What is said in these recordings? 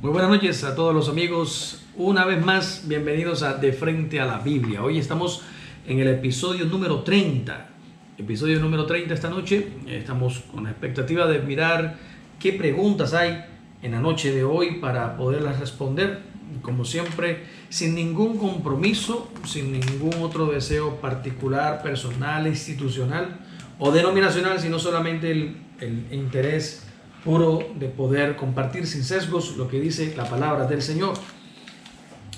Muy buenas noches a todos los amigos. Una vez más, bienvenidos a De Frente a la Biblia. Hoy estamos en el episodio número 30. Episodio número 30 esta noche. Estamos con la expectativa de mirar qué preguntas hay en la noche de hoy para poderlas responder. Como siempre, sin ningún compromiso, sin ningún otro deseo particular, personal, institucional o denominacional, sino solamente el interés puro de poder compartir sin sesgos lo que dice la palabra del Señor.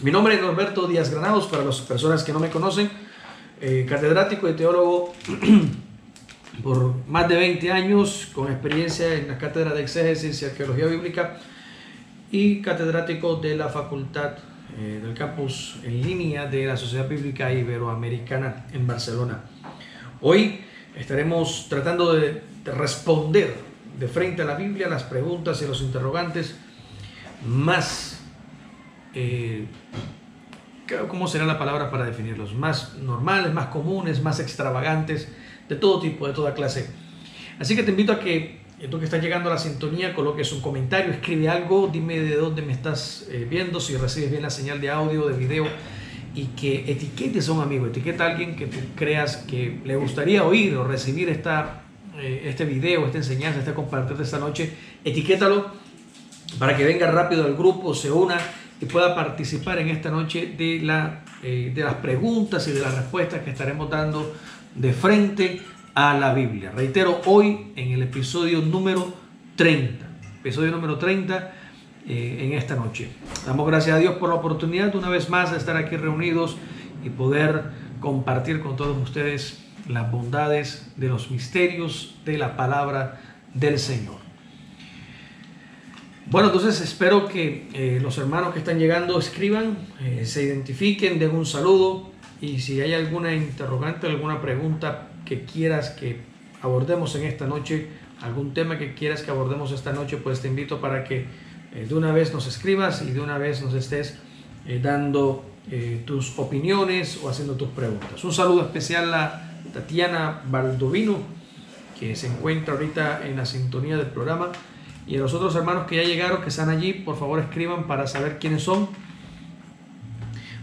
Mi nombre es Norberto Díaz Granados, para las personas que no me conocen, catedrático y teólogo por más de 20 años, con experiencia en la cátedra de exégesis y arqueología bíblica, y catedrático de la facultad del campus en línea de la Sociedad Bíblica Iberoamericana en Barcelona. Hoy estaremos tratando de responder de frente a la Biblia las preguntas y los interrogantes más, ¿cómo será la palabra para definirlos? Más normales, más comunes, más extravagantes, de todo tipo, de toda clase. Así que te invito a que tú que estás llegando a la sintonía coloques un comentario, escribe algo, dime de dónde me estás viendo, si recibes bien la señal de audio, de video, y que etiquetes a un amigo, etiqueta a alguien que tú creas que le gustaría oír o recibir este video, esta enseñanza, este compartir de esta noche. Etiquétalo para que venga rápido al grupo, se una y pueda participar en esta noche de las preguntas y de las respuestas que estaremos dando de frente a la Biblia. Reitero, hoy en el episodio número 30. Episodio número 30 en esta noche. Damos gracias a Dios por la oportunidad una vez más de estar aquí reunidos y poder compartir con todos ustedes las bondades de los misterios de la palabra del Señor. Bueno, entonces espero que los hermanos que están llegando escriban, se identifiquen, den un saludo, y si hay alguna interrogante, alguna pregunta que quieras que abordemos en esta noche, algún tema que quieras que abordemos esta noche, pues te invito para que de una vez nos escribas y de una vez nos estés dando tus opiniones o haciendo tus preguntas. Un saludo especial a Tatiana Baldovino, que se encuentra ahorita en la sintonía del programa, y a los otros hermanos que ya llegaron, que están allí, por favor escriban para saber quiénes son,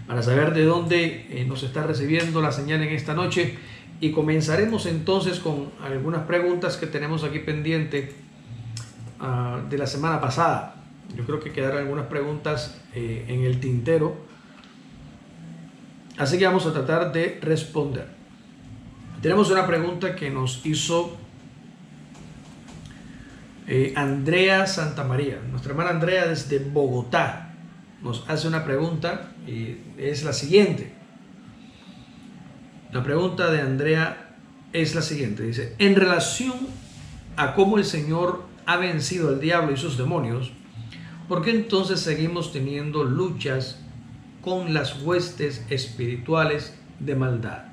para saber de dónde nos está recibiendo la señal en esta noche. Y comenzaremos entonces con algunas preguntas que tenemos aquí pendiente de la semana pasada. Yo creo que quedaron algunas preguntas en el tintero, así que vamos a tratar de responder. Tenemos una pregunta que nos hizo Andrea Santamaría. Nuestra hermana Andrea desde Bogotá nos hace una pregunta y es la siguiente. La pregunta de Andrea es la siguiente. Dice: en relación a cómo el Señor ha vencido al diablo y sus demonios, ¿por qué entonces seguimos teniendo luchas con las huestes espirituales de maldad?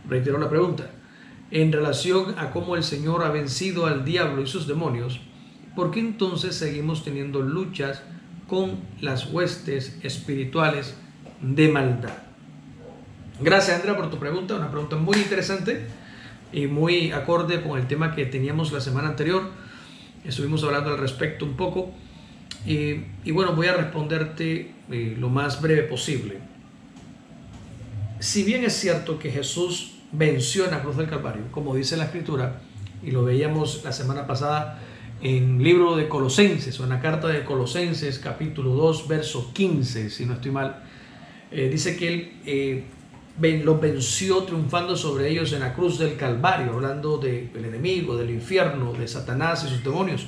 Reitero la pregunta. En relación a cómo el Señor ha vencido al diablo y sus demonios, ¿por qué entonces seguimos teniendo luchas con las huestes espirituales de maldad? Gracias, Andrea, por tu pregunta. Una pregunta muy interesante y muy acorde con el tema que teníamos la semana anterior. Estuvimos hablando al respecto un poco. Y bueno, voy a responderte lo más breve posible. Si bien es cierto que Jesús venció en la cruz del Calvario, como dice la Escritura, y lo veíamos la semana pasada en el libro de Colosenses, o en la carta de Colosenses, capítulo 2, verso 15, si no estoy mal, dice que Él los venció triunfando sobre ellos en la cruz del Calvario, hablando del enemigo, del infierno, de Satanás y sus demonios.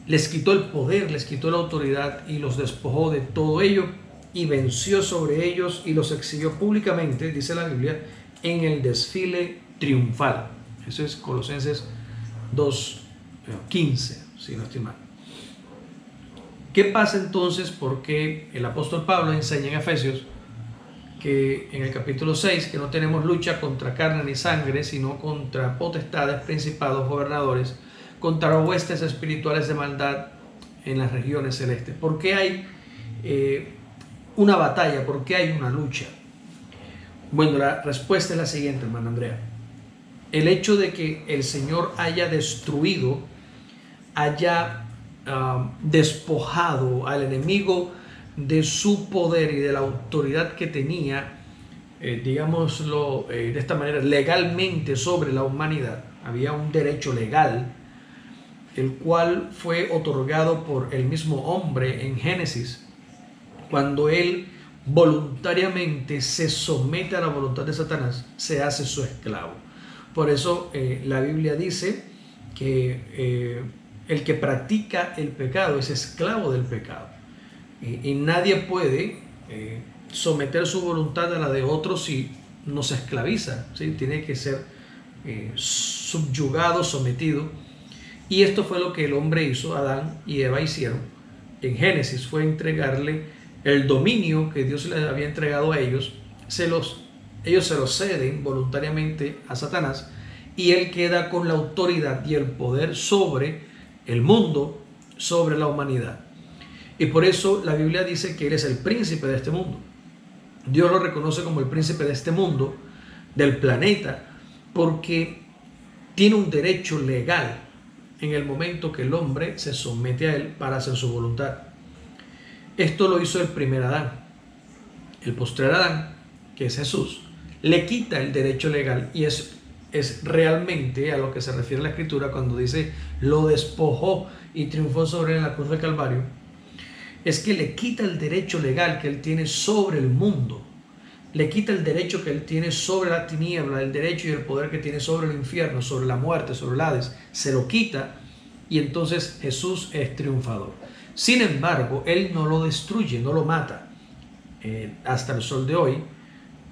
Les quitó el poder, les quitó la autoridad y los despojó de todo ello, y venció sobre ellos y los exhibió públicamente, dice la Biblia, en el desfile triunfal. Eso es Colosenses 2:15, si no estoy mal. ¿Qué pasa entonces? Porque el apóstol Pablo enseña en Efesios que en el capítulo 6 que no tenemos lucha contra carne ni sangre, sino contra potestades, principados, gobernadores, contra huestes espirituales de maldad en las regiones celestes. ¿Por qué hay una batalla? ¿Por qué hay una lucha? Bueno, la respuesta es la siguiente, hermana Andrea. El hecho de que el Señor haya destruido, haya despojado al enemigo de su poder y de la autoridad que tenía, digámoslo de esta manera, legalmente sobre la humanidad. Había un derecho legal, el cual fue otorgado por el mismo hombre en Génesis, cuando él voluntariamente se somete a la voluntad de Satanás, se hace su esclavo. Por eso la Biblia dice que el que practica el pecado es esclavo del pecado. Y nadie puede someter su voluntad a la de otro si no se esclaviza, ¿sí? Tiene que ser subyugado, sometido. Y esto fue lo que el hombre hizo, Adán y Eva hicieron. En Génesis fue entregarle el dominio que Dios les había entregado a ellos. Ellos se lo ceden voluntariamente a Satanás, y él queda con la autoridad y el poder sobre el mundo, sobre la humanidad. Y por eso la Biblia dice que él es el príncipe de este mundo. Dios lo reconoce como el príncipe de este mundo, del planeta, porque tiene un derecho legal en el momento que el hombre se somete a él para hacer su voluntad. Esto lo hizo el primer Adán. El postrer Adán, que es Jesús, le quita el derecho legal, y es realmente a lo que se refiere la Escritura cuando dice lo despojó y triunfó sobre él en la cruz del Calvario. Es que le quita el derecho legal que él tiene sobre el mundo, le quita el derecho que él tiene sobre la tiniebla, el derecho y el poder que tiene sobre el infierno, sobre la muerte, sobre el Hades, se lo quita, y entonces Jesús es triunfador. Sin embargo, él no lo destruye, no lo mata. Hasta el sol de hoy,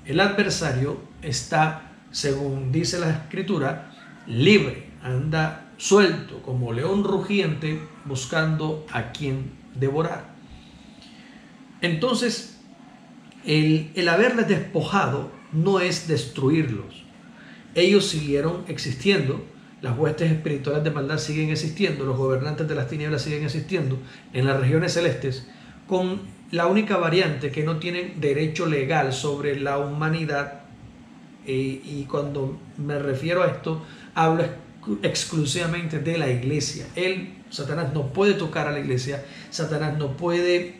el adversario está, según dice la Escritura, libre, anda suelto como león rugiente buscando a quien devorar. Entonces, el haberles despojado no es destruirlos. Ellos siguieron existiendo, las huestes espirituales de maldad siguen existiendo, los gobernantes de las tinieblas siguen existiendo en las regiones celestes, con la única variante que no tienen derecho legal sobre la humanidad. Y cuando me refiero a esto, hablo exclusivamente de la iglesia. Satanás no puede tocar a la iglesia, Satanás no puede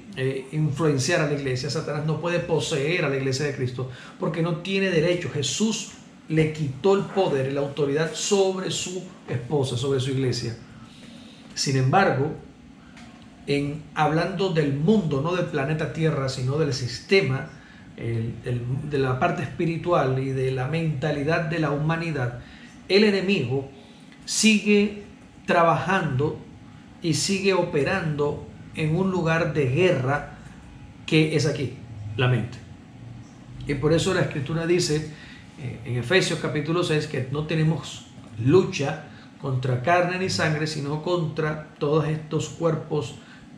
influenciar a la iglesia, Satanás no puede poseer a la iglesia de Cristo, porque no tiene derecho. Jesús le quitó el poder y la autoridad sobre su esposa, sobre su iglesia. Sin embargo, hablando del mundo, no del planeta Tierra, sino del sistema, de la parte espiritual y de la mentalidad de la humanidad, el enemigo sigue trabajando y sigue operando en un lugar de guerra que es aquí, la mente. Y por eso la Escritura dice en Efesios capítulo 6 que no tenemos lucha contra carne ni sangre, sino contra todos estos cuerpos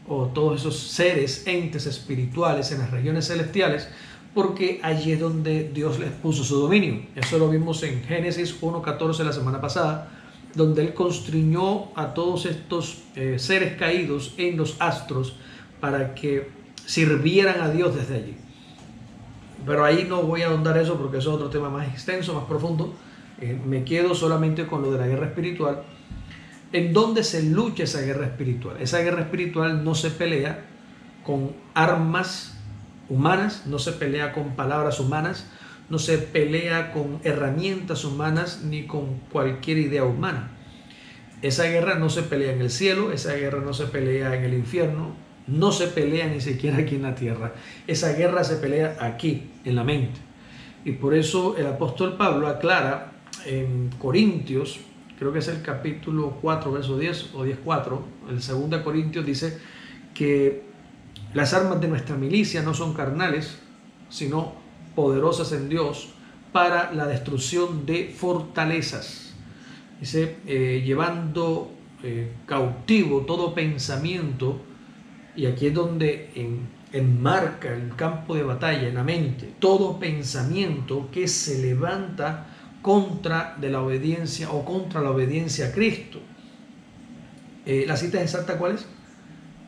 o todos esos seres, entes espirituales en las regiones celestiales, porque allí es donde Dios les puso su dominio. Eso lo vimos en Génesis 1:14 la semana pasada, donde Él constriñó a todos estos seres caídos en los astros para que sirvieran a Dios desde allí. Pero ahí no voy a ahondar eso porque eso es otro tema más extenso, más profundo. Me quedo solamente con lo de la guerra espiritual. ¿En dónde se lucha esa guerra espiritual? Esa guerra espiritual no se pelea con armas humanas, no se pelea con palabras humanas, no se pelea con herramientas humanas ni con cualquier idea humana. Esa guerra no se pelea en el cielo, esa guerra no se pelea en el infierno, no se pelea ni siquiera aquí en la tierra. Esa guerra se pelea aquí, en la mente. Y por eso el apóstol Pablo aclara en Corintios, creo que es el capítulo 4, verso 10 o 10:4, el 2 Corintios dice que las armas de nuestra milicia no son carnales, sino poderosas en Dios para la destrucción de fortalezas. Dice, llevando cautivo todo pensamiento, y aquí es donde enmarca el campo de batalla en la mente, todo pensamiento que se levanta contra de la obediencia o contra la obediencia a Cristo. ¿La cita exacta cuál es?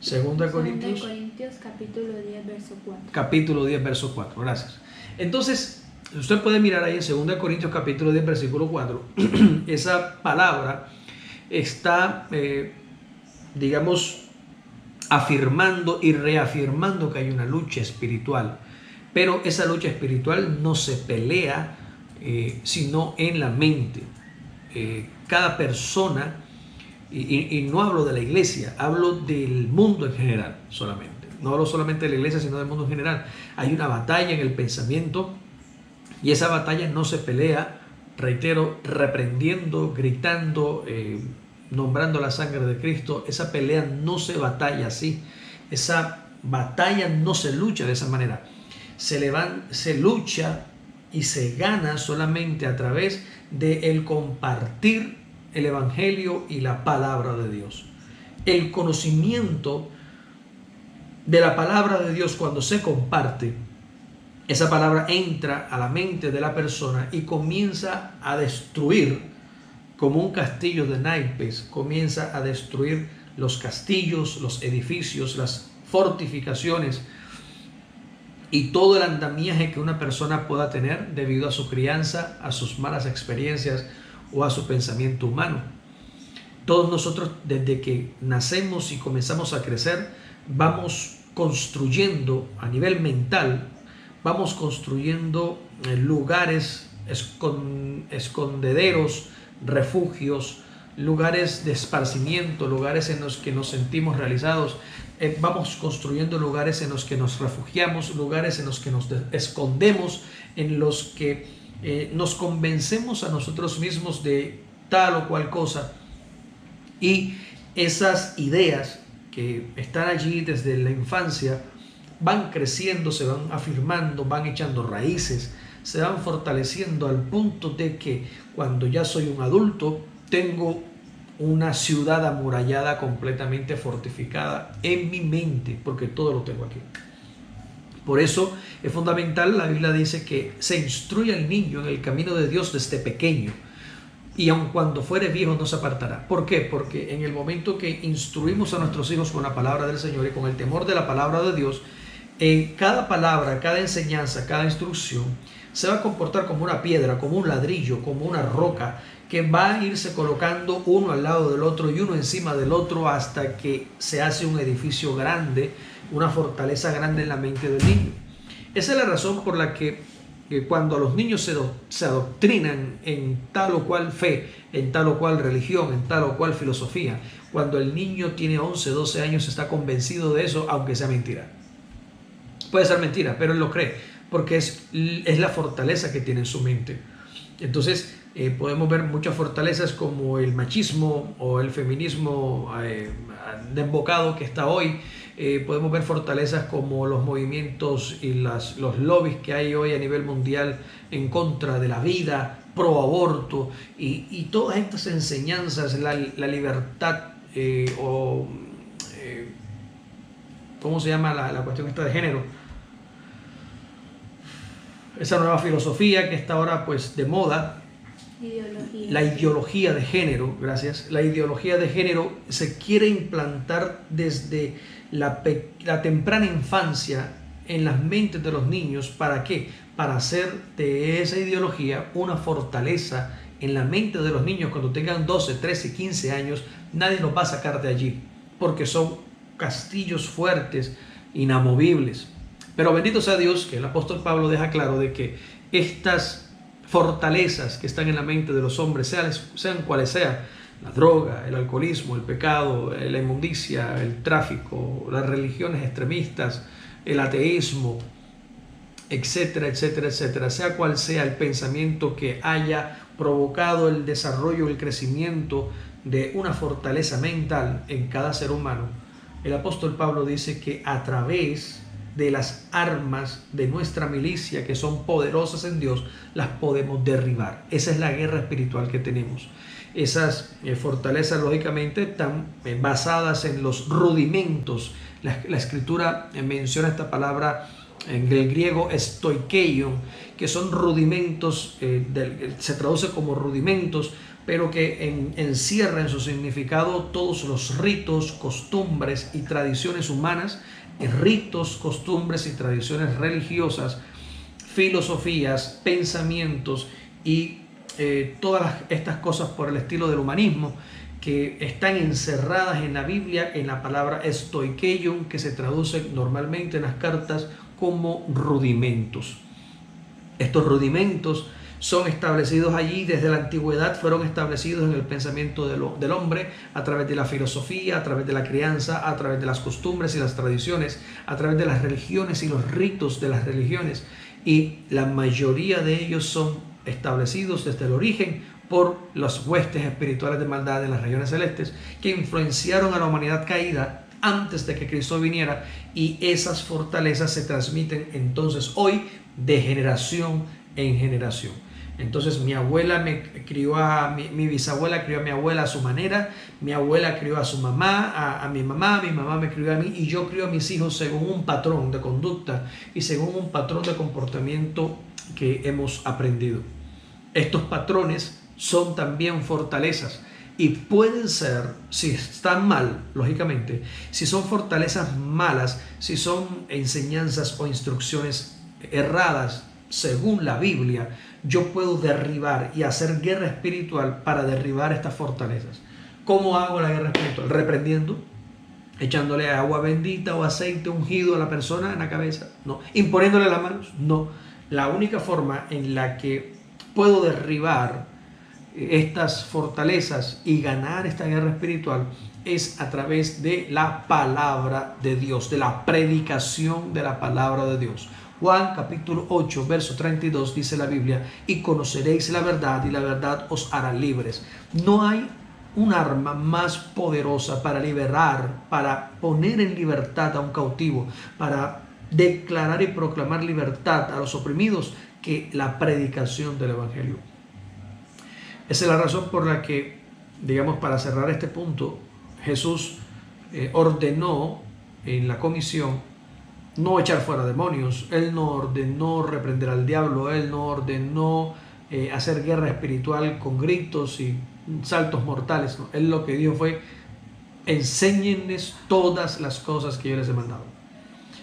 2 Corintios capítulo 10, verso 4. Capítulo 10, verso 4, gracias. Entonces, usted puede mirar ahí en 2 Corintios capítulo 10, versículo 4, esa palabra está, digamos, afirmando y reafirmando que hay una lucha espiritual. Pero esa lucha espiritual no se pelea sino en la mente. Cada persona, y no hablo de la iglesia, hablo del mundo en general solamente. No hablo solamente de la iglesia, sino del mundo en general. Hay una batalla en el pensamiento y esa batalla no se pelea, reitero, reprendiendo, gritando, nombrando la sangre de Cristo. Esa pelea no se batalla así. Esa batalla no se lucha de esa manera. Se lucha y se gana solamente a través de el compartir el evangelio y la palabra de Dios. El conocimiento de la palabra de Dios, cuando se comparte, esa palabra entra a la mente de la persona y comienza a destruir, como un castillo de naipes, comienza a destruir los castillos, los edificios, las fortificaciones y todo el andamiaje que una persona pueda tener debido a su crianza, a sus malas experiencias o a su pensamiento humano. Todos nosotros, desde que nacemos y comenzamos a crecer, vamos construyendo a nivel mental, vamos construyendo lugares, escondederos, refugios, lugares de esparcimiento, lugares en los que nos sentimos realizados. Vamos construyendo lugares en los que nos refugiamos, lugares en los que nos escondemos, en los que nos convencemos a nosotros mismos de tal o cual cosa. Y esas ideas que están allí desde la infancia van creciendo, se van afirmando, van echando raíces, se van fortaleciendo al punto de que cuando ya soy un adulto tengo una ciudad amurallada completamente fortificada en mi mente, porque todo lo tengo aquí. Por eso es fundamental, la Biblia dice que se instruye al niño en el camino de Dios desde pequeño, y aun cuando fuere viejo no se apartará. ¿Por qué? Porque en el momento que instruimos a nuestros hijos con la palabra del Señor y con el temor de la palabra de Dios, cada palabra, cada enseñanza, cada instrucción se va a comportar como una piedra, como un ladrillo, como una roca, que va a irse colocando uno al lado del otro y uno encima del otro hasta que se hace un edificio grande, una fortaleza grande en la mente del niño. Esa es la razón por la que cuando a los niños se adoctrinan en tal o cual fe, en tal o cual religión, en tal o cual filosofía, cuando el niño tiene 11, 12 años está convencido de eso, aunque sea mentira. Puede ser mentira, pero él lo cree, porque es la fortaleza que tiene en su mente. Entonces podemos ver muchas fortalezas como el machismo o el feminismo desbocado que está hoy. Podemos ver fortalezas como los movimientos y los lobbies que hay hoy a nivel mundial en contra de la vida, pro aborto y todas estas enseñanzas, la libertad ¿cómo se llama la cuestión esta de género? Esa nueva filosofía que está ahora pues de moda. La ideología de género, gracias. La ideología de género se quiere implantar desde la temprana infancia en las mentes de los niños. ¿Para qué? Para hacer de esa ideología una fortaleza en la mente de los niños cuando tengan 12, 13, 15 años. Nadie los va a sacar de allí porque son castillos fuertes, inamovibles. Pero bendito sea Dios que el apóstol Pablo deja claro de que estas fortalezas que están en la mente de los hombres, sean cuales sean, la droga, el alcoholismo, el pecado, la inmundicia, el tráfico, las religiones extremistas, el ateísmo, etcétera, etcétera, etcétera, sea cual sea el pensamiento que haya provocado el desarrollo, el crecimiento de una fortaleza mental en cada ser humano, el apóstol Pablo dice que a través de las armas de nuestra milicia, que son poderosas en Dios, las podemos derribar. Esa es la guerra espiritual que tenemos. Esas fortalezas, lógicamente, están basadas en los rudimentos. La Escritura menciona esta palabra en el griego stoikeion, que son rudimentos, se traduce como rudimentos, pero que encierra en su significado todos los ritos, costumbres y tradiciones humanas, ritos, costumbres y tradiciones religiosas, filosofías, pensamientos y todas estas cosas por el estilo del humanismo, que están encerradas en la Biblia, en la palabra stoikeion, que se traduce normalmente en las cartas como rudimentos. Estos rudimentos son establecidos allí desde la antigüedad, fueron establecidos en el pensamiento del hombre a través de la filosofía, a través de la crianza, a través de las costumbres y las tradiciones, a través de las religiones y los ritos de las religiones, y la mayoría de ellos son establecidos desde el origen por las huestes espirituales de maldad en las regiones celestes que influenciaron a la humanidad caída antes de que Cristo viniera, y esas fortalezas se transmiten entonces hoy de generación en generación. Entonces mi abuela me crió mi bisabuela crió a mi abuela a su manera, mi abuela crió a su mamá, a mi mamá me crió a mí, y yo crío a mis hijos según un patrón de conducta y según un patrón de comportamiento que hemos aprendido. Estos patrones son también fortalezas y pueden ser, si están mal, lógicamente, si son fortalezas malas, si son enseñanzas o instrucciones erradas según la Biblia, yo puedo derribar y hacer guerra espiritual para derribar estas fortalezas. ¿Cómo hago la guerra espiritual? Reprendiendo, echándole agua bendita o aceite ungido a la persona en la cabeza, no. Imponiéndole las manos, no. La única forma en la que puedo derribar estas fortalezas y ganar esta guerra espiritual es a través de la palabra de Dios, de la predicación de la palabra de Dios. Juan capítulo 8, verso 32 dice la Biblia: y conoceréis la verdad y la verdad os hará libres. No hay un arma más poderosa para liberar, para poner en libertad a un cautivo, para declarar y proclamar libertad a los oprimidos, que la predicación del Evangelio. Esa es la razón por la que, digamos, para cerrar este punto, Jesús ordenó en la comisión no echar fuera demonios. Él no ordenó reprender al diablo, Él no ordenó hacer guerra espiritual con gritos y saltos mortales, no. Él lo que dijo fue: enséñenles todas las cosas que yo les he mandado.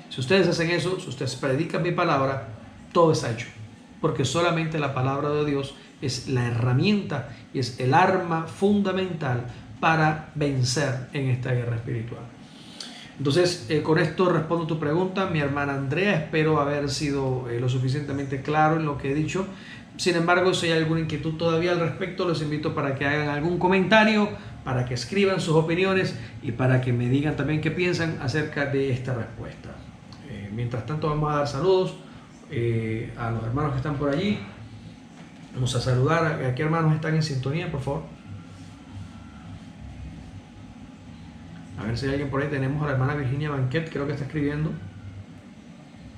Si ustedes hacen eso, si ustedes predican mi palabra, todo está hecho, porque solamente la palabra de Dios es la herramienta y es el arma fundamental para vencer en esta guerra espiritual. Entonces, con esto respondo tu pregunta, mi hermana Andrea. Espero haber sido lo suficientemente claro en lo que he dicho. Sin embargo, si hay alguna inquietud todavía al respecto, los invito para que hagan algún comentario, para que escriban sus opiniones y para que me digan también qué piensan acerca de esta respuesta. Mientras tanto, vamos a dar saludos a los hermanos que están por allí. Vamos a saludar a qué hermanos están en sintonía, por favor. A ver si hay alguien por ahí. Tenemos a la hermana Virginia Banquet, creo que está escribiendo.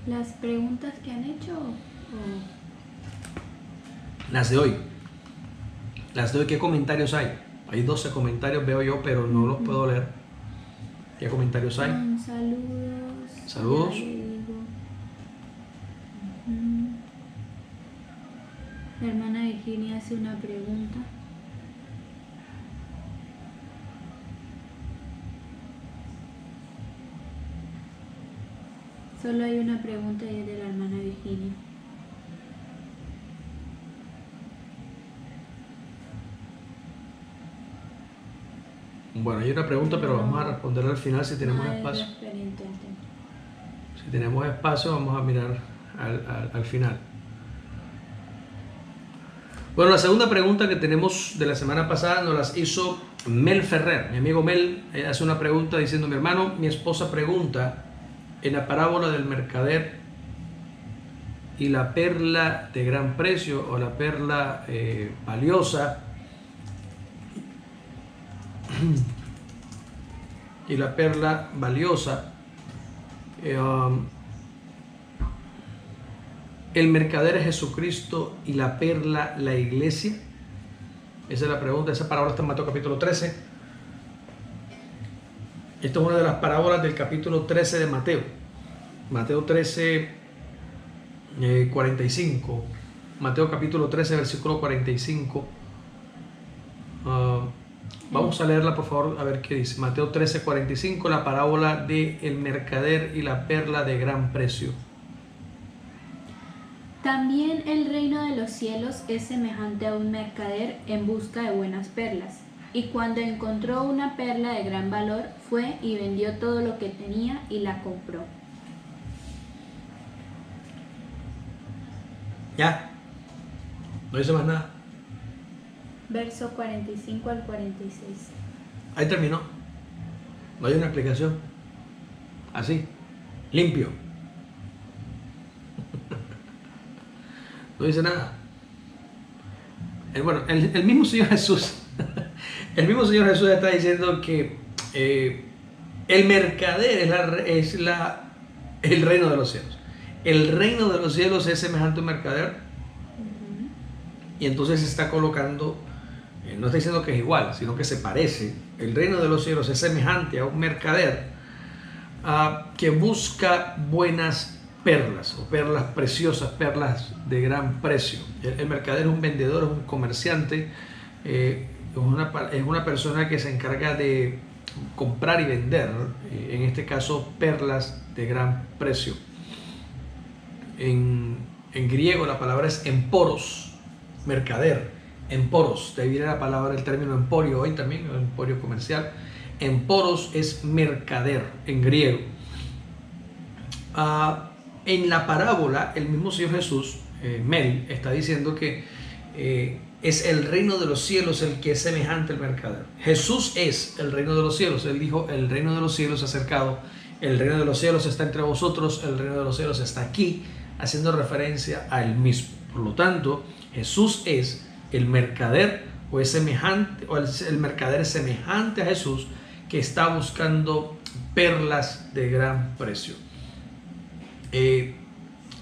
¿Las preguntas que han hecho? Las de hoy. Las de hoy, ¿qué comentarios hay? Hay 12 comentarios, veo yo, pero no los puedo leer. ¿Qué comentarios hay? Saludos. Saludos. La hermana Virginia hace una pregunta. Solo hay una pregunta y es de la hermana Virginia. Bueno, hay una pregunta, pero vamos a responderla al final si tenemos espacio. Si tenemos espacio, vamos a mirar al final. Bueno, la segunda pregunta que tenemos de la semana pasada nos las hizo Mel Ferrer. Mi amigo Mel hace una pregunta diciendo: mi hermano, mi esposa pregunta, en la parábola del mercader y la perla de gran precio o la perla valiosa y la perla valiosa, el mercader es Jesucristo y la perla la iglesia. Esa es la pregunta. Esa parábola está en Mateo capítulo 13. Esta es una de las parábolas del capítulo 13 de Mateo. Mateo 13, 45. Mateo capítulo 13, versículo 45. Vamos a leerla, por favor, a ver qué dice. Mateo 13, 45, la parábola del mercader y la perla de gran precio. También el reino de los cielos es semejante a un mercader en busca de buenas perlas. Y cuando encontró una perla de gran valor, fue y vendió todo lo que tenía y la compró. Ya, no dice más nada. Verso 45 al 46. Ahí terminó. No hay una explicación. Así, limpio. No dice nada. Bueno, el mismo Señor Jesús, el mismo Señor Jesús está diciendo que el mercader el reino de los cielos. El reino de los cielos es semejante a un mercader. Y entonces se está colocando, no está diciendo que es igual, sino que se parece. El reino de los cielos es semejante a un mercader que busca buenas perlas o perlas preciosas, perlas de gran precio. El mercader es un vendedor, es un comerciante, es una persona que se encarga de comprar y vender, en este caso perlas de gran precio. En griego la palabra es emporos, mercader, emporos. De ahí viene la palabra, el término emporio hoy también, el emporio comercial. Emporos es mercader en griego. En la parábola, el mismo Señor Jesús, Mel, está diciendo que es el reino de los cielos el que es semejante al mercader. Jesús es el reino de los cielos. Él dijo, el reino de los cielos se ha acercado, el reino de los cielos está entre vosotros, el reino de los cielos está aquí, haciendo referencia a él mismo. Por lo tanto, Jesús es el mercader, o es semejante, o el mercader es semejante a Jesús, que está buscando perlas de gran precio.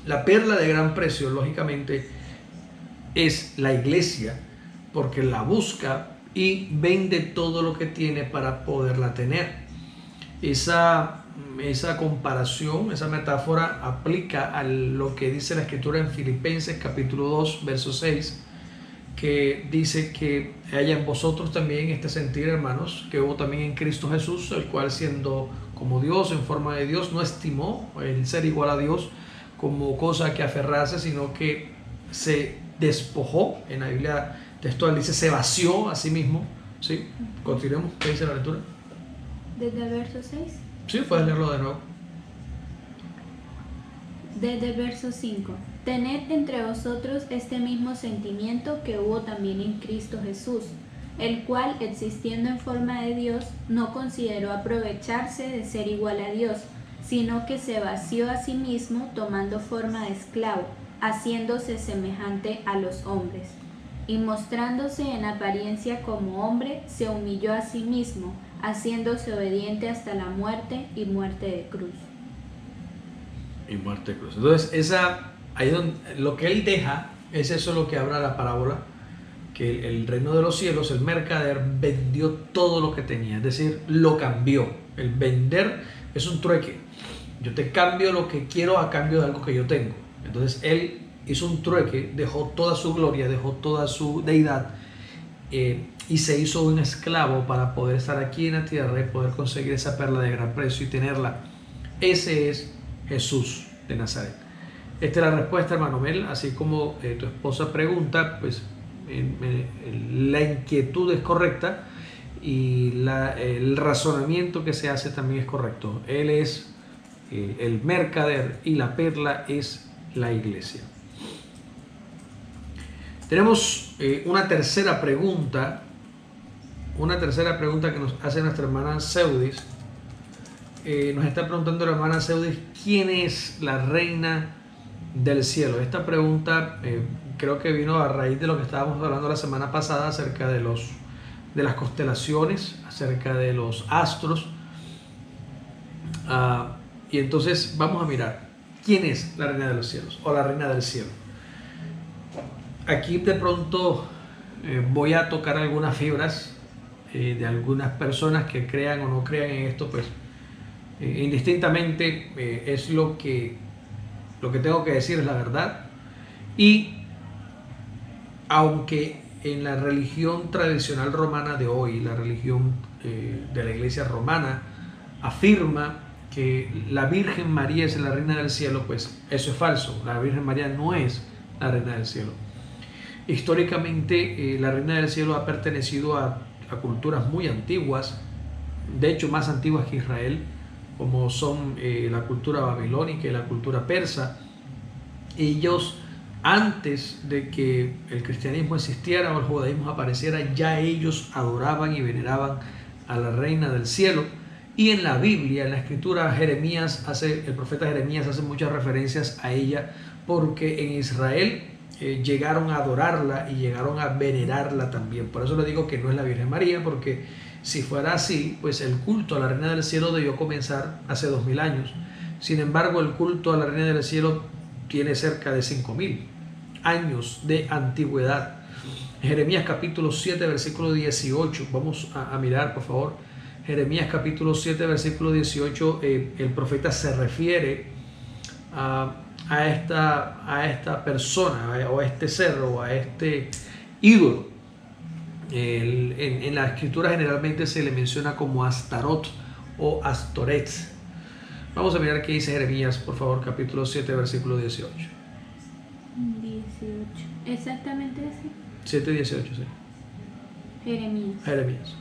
La perla de gran precio, lógicamente, es la iglesia, porque la busca y vende todo lo que tiene para poderla tener. Esa comparación, esa metáfora aplica a lo que dice la escritura en Filipenses capítulo 2, verso 6, que dice que haya en vosotros también este sentir, hermanos, que hubo también en Cristo Jesús, el cual siendo como Dios, en forma de Dios, no estimó el ser igual a Dios como cosa que aferrarse, sino que se despojó. En la Biblia textual dice se vació a sí mismo. ¿Sí? Continuemos. ¿Qué dice la lectura? Desde el verso 6. Sí, puedes leerlo de nuevo. Desde el verso 5. Tened entre vosotros este mismo sentimiento que hubo también en Cristo Jesús, el cual, existiendo en forma de Dios, no consideró aprovecharse de ser igual a Dios, sino que se vació a sí mismo, tomando forma de esclavo, haciéndose semejante a los hombres. Y mostrándose en apariencia como hombre, se humilló a sí mismo, haciéndose obediente hasta la muerte y muerte de cruz. Y muerte de cruz. Entonces, ahí donde, lo que él deja es eso lo que habla la parábola, que el reino de los cielos, el mercader, vendió todo lo que tenía, es decir, lo cambió. El vender es un trueque. Yo te cambio lo que quiero a cambio de algo que yo tengo. Entonces, él hizo un trueque, dejó toda su gloria, dejó toda su deidad y se hizo un esclavo para poder estar aquí en la tierra y poder conseguir esa perla de gran precio y tenerla. Ese es Jesús de Nazaret. Esta es la respuesta, hermano Mel. Así como tu esposa pregunta, pues la inquietud es correcta y el razonamiento que se hace también es correcto. Él es el mercader y la perla es la iglesia. Tenemos una tercera pregunta que nos hace nuestra hermana Seudis. Nos está preguntando la hermana Seudis, ¿quién es la reina del cielo? Esta pregunta creo que vino a raíz de lo que estábamos hablando la semana pasada acerca de las constelaciones, acerca de los astros. Y entonces vamos a mirar quién es la reina de los cielos o la reina del cielo. Aquí de pronto voy a tocar algunas fibras de algunas personas que crean o no crean en esto, pues indistintamente es lo que tengo que decir, es la verdad. Y aunque en la religión tradicional romana de hoy, la religión de la iglesia romana afirma que la Virgen María es la reina del cielo, pues eso es falso. La Virgen María no es la Reina del Cielo. Históricamente, la Reina del Cielo ha pertenecido a culturas muy antiguas, de hecho más antiguas que Israel, como son la cultura babilónica y la cultura persa. Ellos, antes de que el cristianismo existiera o el judaísmo apareciera, ya ellos adoraban y veneraban a la Reina del Cielo. Y en la Biblia, en la escritura, el profeta Jeremías hace muchas referencias a ella, porque en Israel llegaron a adorarla y llegaron a venerarla también. Por eso le digo que no es la Virgen María, porque si fuera así, pues el culto a la Reina del Cielo debió comenzar hace 2000 años. Sin embargo, el culto a la Reina del Cielo tiene cerca de 5000 años de antigüedad. Jeremías capítulo 7, versículo 18. Vamos a mirar, por favor. Jeremías capítulo 7, versículo 18. El profeta se refiere a esta persona, o a este ser, o a este ídolo. En la escritura generalmente se le menciona como Astarot o Astoret. Vamos a mirar qué dice Jeremías, por favor, capítulo 7, versículo 18. 18. Exactamente así. 7, 18, sí. Jeremías.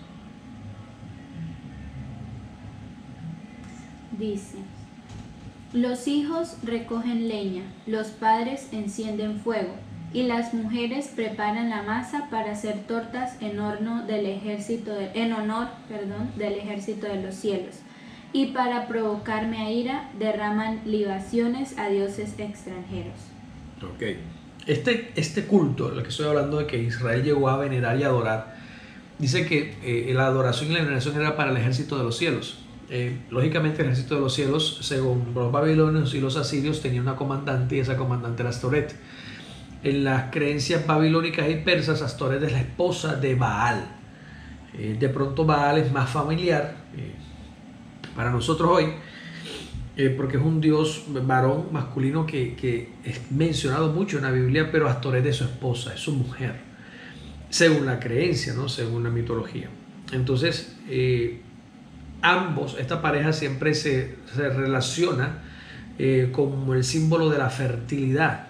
Dice: los hijos recogen leña, los padres encienden fuego, y las mujeres preparan la masa para hacer tortas en honor del ejército de los cielos. Y para provocarme a ira, derraman libaciones a dioses extranjeros. Ok. Este culto, lo que estoy hablando de que Israel llegó a venerar y adorar, dice que la adoración y la veneración era para el ejército de los cielos. Lógicamente, el ejército de los cielos, según los babilonios y los asirios, tenía una comandante, y esa comandante era Astoret. En las creencias babilónicas y persas, Astoret es la esposa de Baal. De pronto Baal es más familiar para nosotros hoy, porque es un dios varón masculino que es mencionado mucho en la Biblia, pero Astoret es su esposa, es su mujer, según la creencia, ¿no? Según la mitología. Entonces, esta pareja siempre se relaciona como el símbolo de la fertilidad,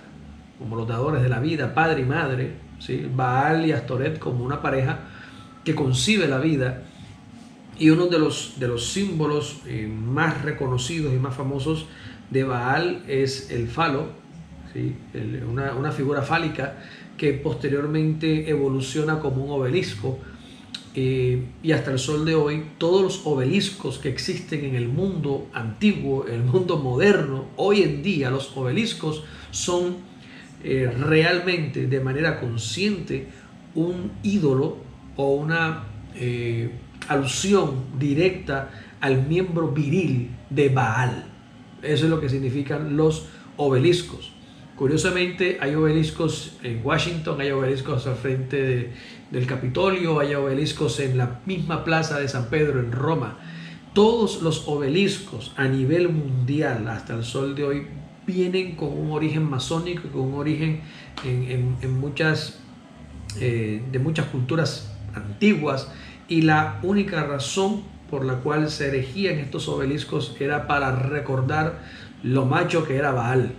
como los dadores de la vida, padre y madre, ¿sí? Baal y Astoret como una pareja que concibe la vida. Y uno de los símbolos más reconocidos y más famosos de Baal es el falo, ¿sí? Una figura fálica que posteriormente evoluciona como un obelisco. Y hasta el sol de hoy, todos los obeliscos que existen en el mundo antiguo, en el mundo moderno, hoy en día los obeliscos son realmente, de manera consciente, un ídolo o una alusión directa al miembro viril de Baal. Eso es lo que significan los obeliscos. Curiosamente, hay obeliscos en Washington, hay obeliscos al frente del Capitolio, hay obeliscos en la misma plaza de San Pedro en Roma. Todos los obeliscos a nivel mundial hasta el sol de hoy vienen con un origen masónico, con un origen de muchas culturas antiguas, y la única razón por la cual se erigían estos obeliscos era para recordar lo macho que era Baal.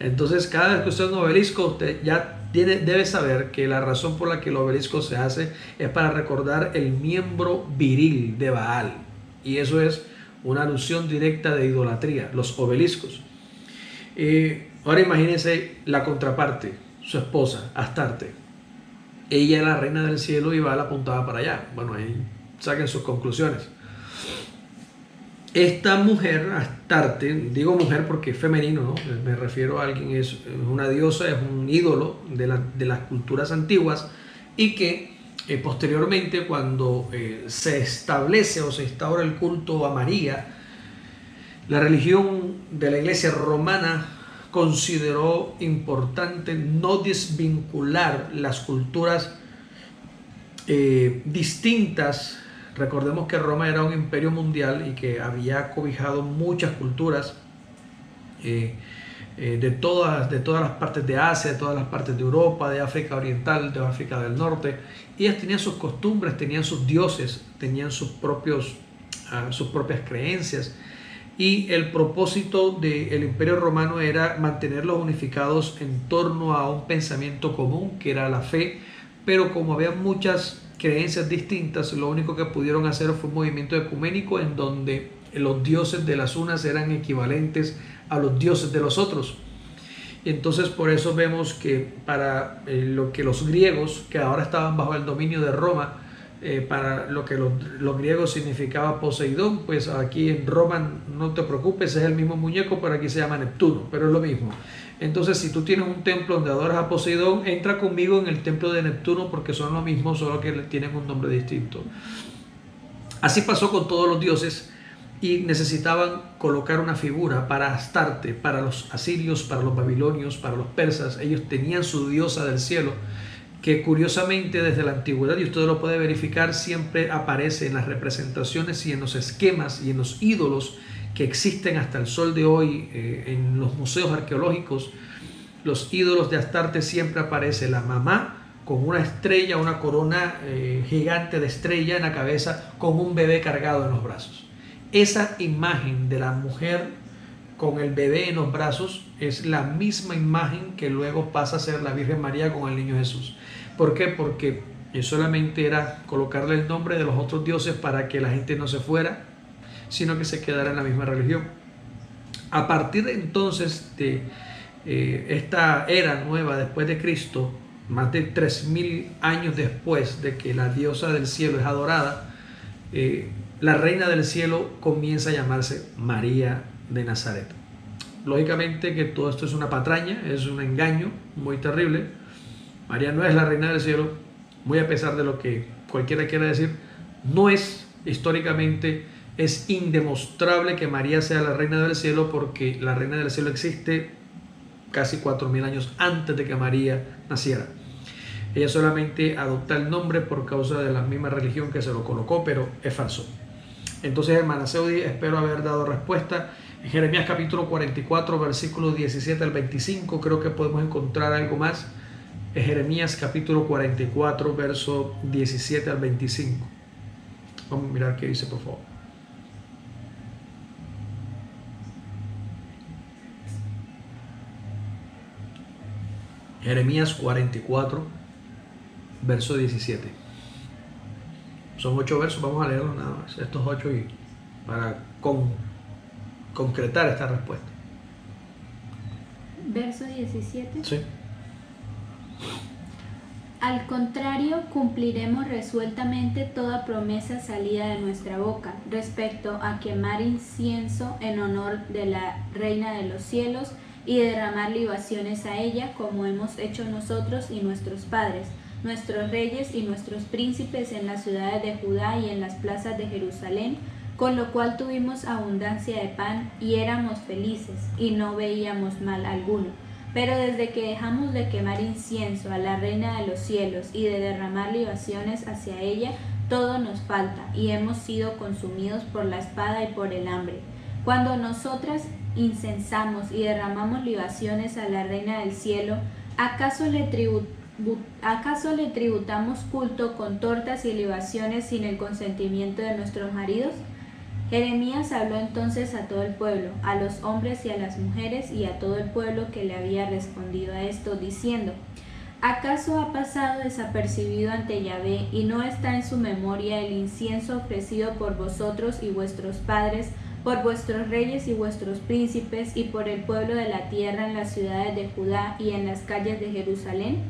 Entonces, cada vez que usted ve un obelisco, usted ya debe saber que la razón por la que el obelisco se hace es para recordar el miembro viril de Baal, y eso es una alusión directa de idolatría, los obeliscos. Ahora imagínense la contraparte, su esposa, Astarte. Ella es la reina del cielo y Baal apuntaba para allá. Bueno, ahí saquen sus conclusiones. Esta mujer, Astarte, digo mujer porque es femenino, ¿no? Me refiero a alguien, es una diosa, es un ídolo de las culturas antiguas, y que posteriormente, cuando se establece o se instaura el culto a María, la religión de la Iglesia romana consideró importante no desvincular las culturas distintas. Recordemos que Roma era un imperio mundial y que había cobijado muchas culturas de todas las partes de Asia, de todas las partes de Europa, de África Oriental, de África del Norte. Ellas tenían sus costumbres, tenían sus dioses, tenían sus propias creencias. y el propósito del Imperio Romano era mantenerlos unificados en torno a un pensamiento común, que era la fe, pero como había muchas creencias distintas, lo único que pudieron hacer fue un movimiento ecuménico en donde los dioses de las unas eran equivalentes a los dioses de los otros. Y entonces por eso vemos que para lo que los griegos, que ahora estaban bajo el dominio de Roma, para lo que los griegos significaba Poseidón, pues aquí en Roma, no te preocupes, es el mismo muñeco, pero aquí se llama Neptuno, pero es lo mismo. Entonces, si tú tienes un templo donde adoras a Poseidón, entra conmigo en el templo de Neptuno, porque son lo mismo, solo que tienen un nombre distinto. Así pasó con todos los dioses, y necesitaban colocar una figura para Astarte, para los asirios, para los babilonios, para los persas. Ellos tenían su diosa del cielo, que curiosamente desde la antigüedad, y usted lo puede verificar, siempre aparece en las representaciones y en los esquemas y en los ídolos que existen hasta el sol de hoy en los museos arqueológicos. Los ídolos de Astarte siempre aparece la mamá con una estrella, una corona gigante de estrella en la cabeza, con un bebé cargado en los brazos. Esa imagen de la mujer con el bebé en los brazos es la misma imagen que luego pasa a ser la Virgen María con el niño Jesús. ¿Por qué? Porque solamente era colocarle el nombre de los otros dioses para que la gente no se fuera, sino que se quedara en la misma religión. A partir de entonces de esta era nueva después de Cristo, más de 3000 años después de que la diosa del cielo es adorada, la reina del cielo comienza a llamarse María de Nazaret. Lógicamente que todo esto es una patraña, es un engaño muy terrible. María no es la reina del cielo, muy a pesar de lo que cualquiera quiera decir. No es, históricamente, es indemostrable que María sea la reina del cielo, porque la reina del cielo existe casi 4000 años antes de que María naciera. Ella solamente adopta el nombre por causa de la misma religión que se lo colocó, pero es falso. Entonces, hermana Seudi, espero haber dado respuesta. En Jeremías capítulo 44, versículos 17 al 25, creo que podemos encontrar algo más. En Jeremías capítulo 44, verso 17 al 25. Vamos a mirar qué dice, por favor. Jeremías 44, verso 17. Son 8 versos, vamos a leerlos nada más, estos 8, y para concretar esta respuesta. Verso 17. Sí. Al contrario, cumpliremos resueltamente toda promesa salida de nuestra boca respecto a quemar incienso en honor de la Reina de los cielos y derramar libaciones a ella, como hemos hecho nosotros y nuestros padres, nuestros reyes y nuestros príncipes en las ciudades de Judá y en las plazas de Jerusalén, con lo cual tuvimos abundancia de pan y éramos felices y no veíamos mal alguno. Pero desde que dejamos de quemar incienso a la Reina de los cielos y de derramar libaciones hacia ella, todo nos falta y hemos sido consumidos por la espada y por el hambre. Cuando nosotras incensamos y derramamos libaciones a la Reina del cielo, ¿acaso le tributamos culto con tortas y libaciones sin el consentimiento de nuestros maridos? Jeremías habló entonces a todo el pueblo, a los hombres y a las mujeres y a todo el pueblo que le había respondido a esto, diciendo: ¿acaso ha pasado desapercibido ante Yahvé y no está en su memoria el incienso ofrecido por vosotros y vuestros padres, por vuestros reyes y vuestros príncipes y por el pueblo de la tierra en las ciudades de Judá y en las calles de Jerusalén?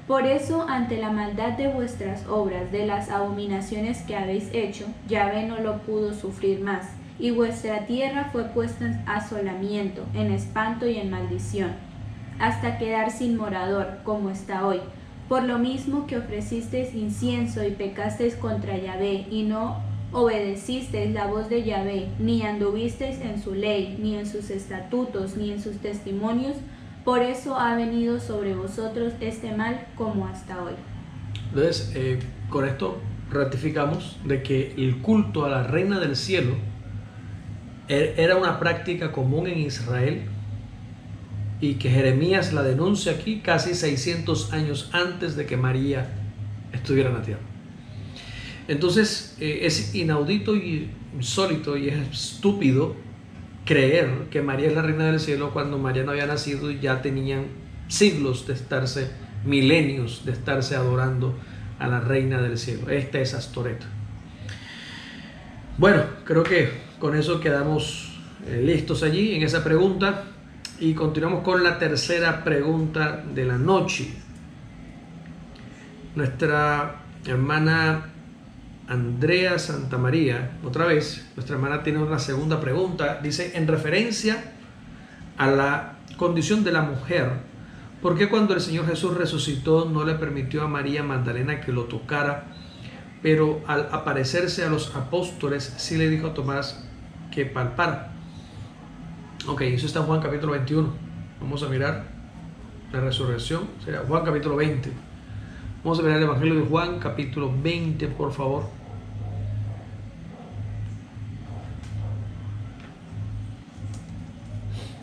Por eso, ante la maldad de vuestras obras, de las abominaciones que habéis hecho, Yahvé no lo pudo sufrir más, y vuestra tierra fue puesta en asolamiento, en espanto y en maldición, hasta quedar sin morador, como está hoy. Por lo mismo que ofrecisteis incienso y pecasteis contra Yahvé, y no obedecisteis la voz de Yahvé, ni anduvisteis en su ley, ni en sus estatutos, ni en sus testimonios, por eso ha venido sobre vosotros este mal como hasta hoy. Entonces, con esto ratificamos de que el culto a la Reina del Cielo era una práctica común en Israel, y que Jeremías la denuncia aquí casi 600 años antes de que María estuviera en la tierra. Entonces, es inaudito y insólito y es estúpido creer que María es la reina del cielo cuando María no había nacido y ya tenían siglos de estarse, milenios de estarse adorando a la reina del cielo. Esta es Astoret. Bueno, creo que con eso quedamos listos allí en esa pregunta y continuamos con la tercera pregunta de la noche. Nuestra hermana Andrea Santamaría, otra vez, nuestra hermana tiene una segunda pregunta. Dice, en referencia a la condición de la mujer, ¿por qué cuando el Señor Jesús resucitó no le permitió a María Magdalena que lo tocara, pero al aparecerse a los apóstoles sí le dijo a Tomás que palpara? Ok, eso está en Juan capítulo 21. Vamos a mirar la resurrección, será Juan capítulo 20. Vamos a mirar el Evangelio de Juan capítulo 20, por favor.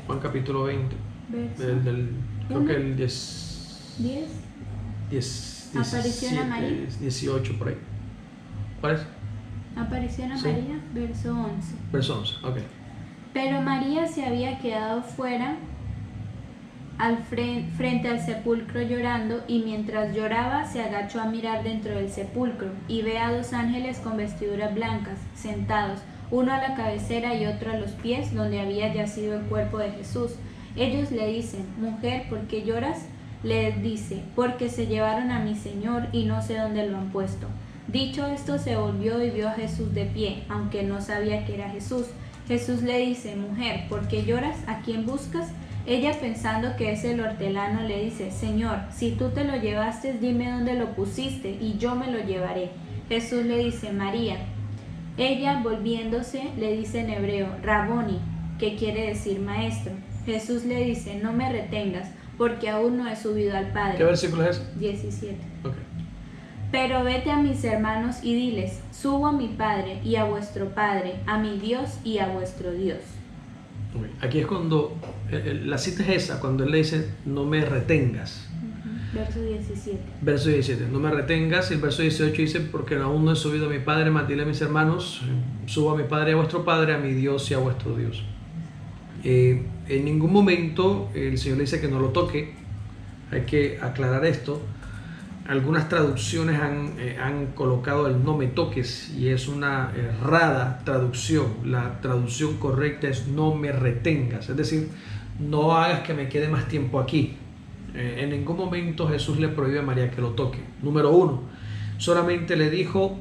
Juan capítulo 20. Creo que el 10. Aparición a María. 18 por ahí. ¿Cuál es? Aparición a Sí. María, verso 11. Verso 11, ok. Pero María se había quedado fuera frente al sepulcro llorando, y mientras lloraba se agachó a mirar dentro del sepulcro y ve a 2 ángeles con vestiduras blancas sentados, uno a la cabecera y otro a los pies donde había yacido el cuerpo de Jesús. Ellos le dicen: Mujer, ¿por qué lloras? Le dice: Porque se llevaron a mi Señor y no sé dónde lo han puesto. Dicho esto, se volvió y vio a Jesús de pie, aunque no sabía que era Jesús. Jesús le dice: Mujer, ¿por qué lloras? ¿A quién buscas? Ella, pensando que es el hortelano, le dice: Señor, si tú te lo llevaste, dime dónde lo pusiste y yo me lo llevaré. Jesús le dice: María. Ella, volviéndose, le dice en hebreo: Raboni, que quiere decir maestro. Jesús le dice: No me retengas, porque aún no he subido al Padre. ¿Qué versículo es ese? 17. Ok. Pero vete a mis hermanos y diles: Subo a mi Padre y a vuestro Padre, a mi Dios y a vuestro Dios. Aquí es cuando la cita es esa, cuando él le dice: no me retengas. Verso 17. Verso 17, no me retengas. Y el verso 18 dice: porque aún no he subido a mi Padre, mas dile a mis hermanos: subo a mi Padre y a vuestro Padre, a mi Dios y a vuestro Dios. En ningún momento el Señor le dice que no lo toque. Hay que aclarar esto. Algunas traducciones han colocado el no me toques y es una errada traducción. La traducción correcta es no me retengas, es decir, no hagas que me quede más tiempo aquí. En ningún momento Jesús le prohíbe a María que lo toque. Número 1, solamente le dijo: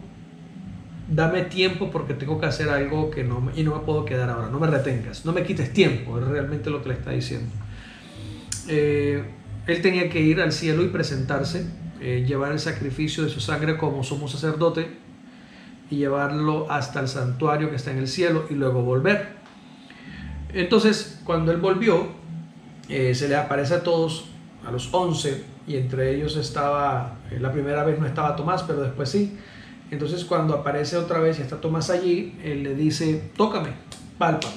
dame tiempo porque tengo que hacer algo y no me puedo quedar ahora. No me retengas, no me quites tiempo, es realmente lo que le está diciendo. Él tenía que ir al cielo y presentarse, llevar el sacrificio de su sangre como sumo sacerdote y llevarlo hasta el santuario que está en el cielo y luego volver. Entonces, cuando él volvió, se le aparece a todos, a los 11, y entre ellos estaba, la primera vez no estaba Tomás, pero después sí. Entonces, cuando aparece otra vez y está Tomás allí, él le dice: tócame, pálpame.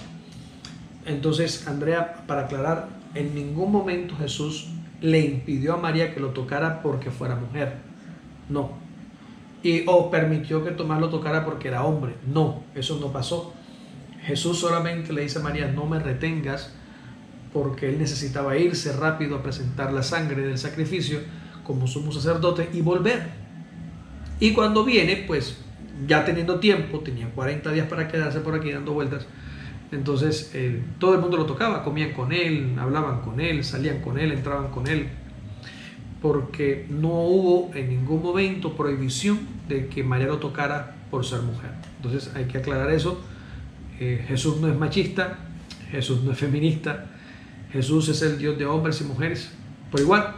Entonces, Andrea, para aclarar, en ningún momento Jesús le impidió a María que lo tocara porque fuera mujer. No. O permitió que Tomás lo tocara porque era hombre. No, eso no pasó. Jesús solamente le dice a María: no me retengas, porque él necesitaba irse rápido a presentar la sangre del sacrificio como sumo sacerdote y volver. Y cuando viene, pues ya teniendo tiempo, tenía 40 días para quedarse por aquí dando vueltas. Entonces todo el mundo lo tocaba, comían con él, hablaban con él, salían con él, entraban con él, porque no hubo en ningún momento prohibición de que María lo tocara por ser mujer. Entonces hay que aclarar eso. Jesús no es machista, Jesús no es feminista, Jesús es el Dios de hombres y mujeres por igual.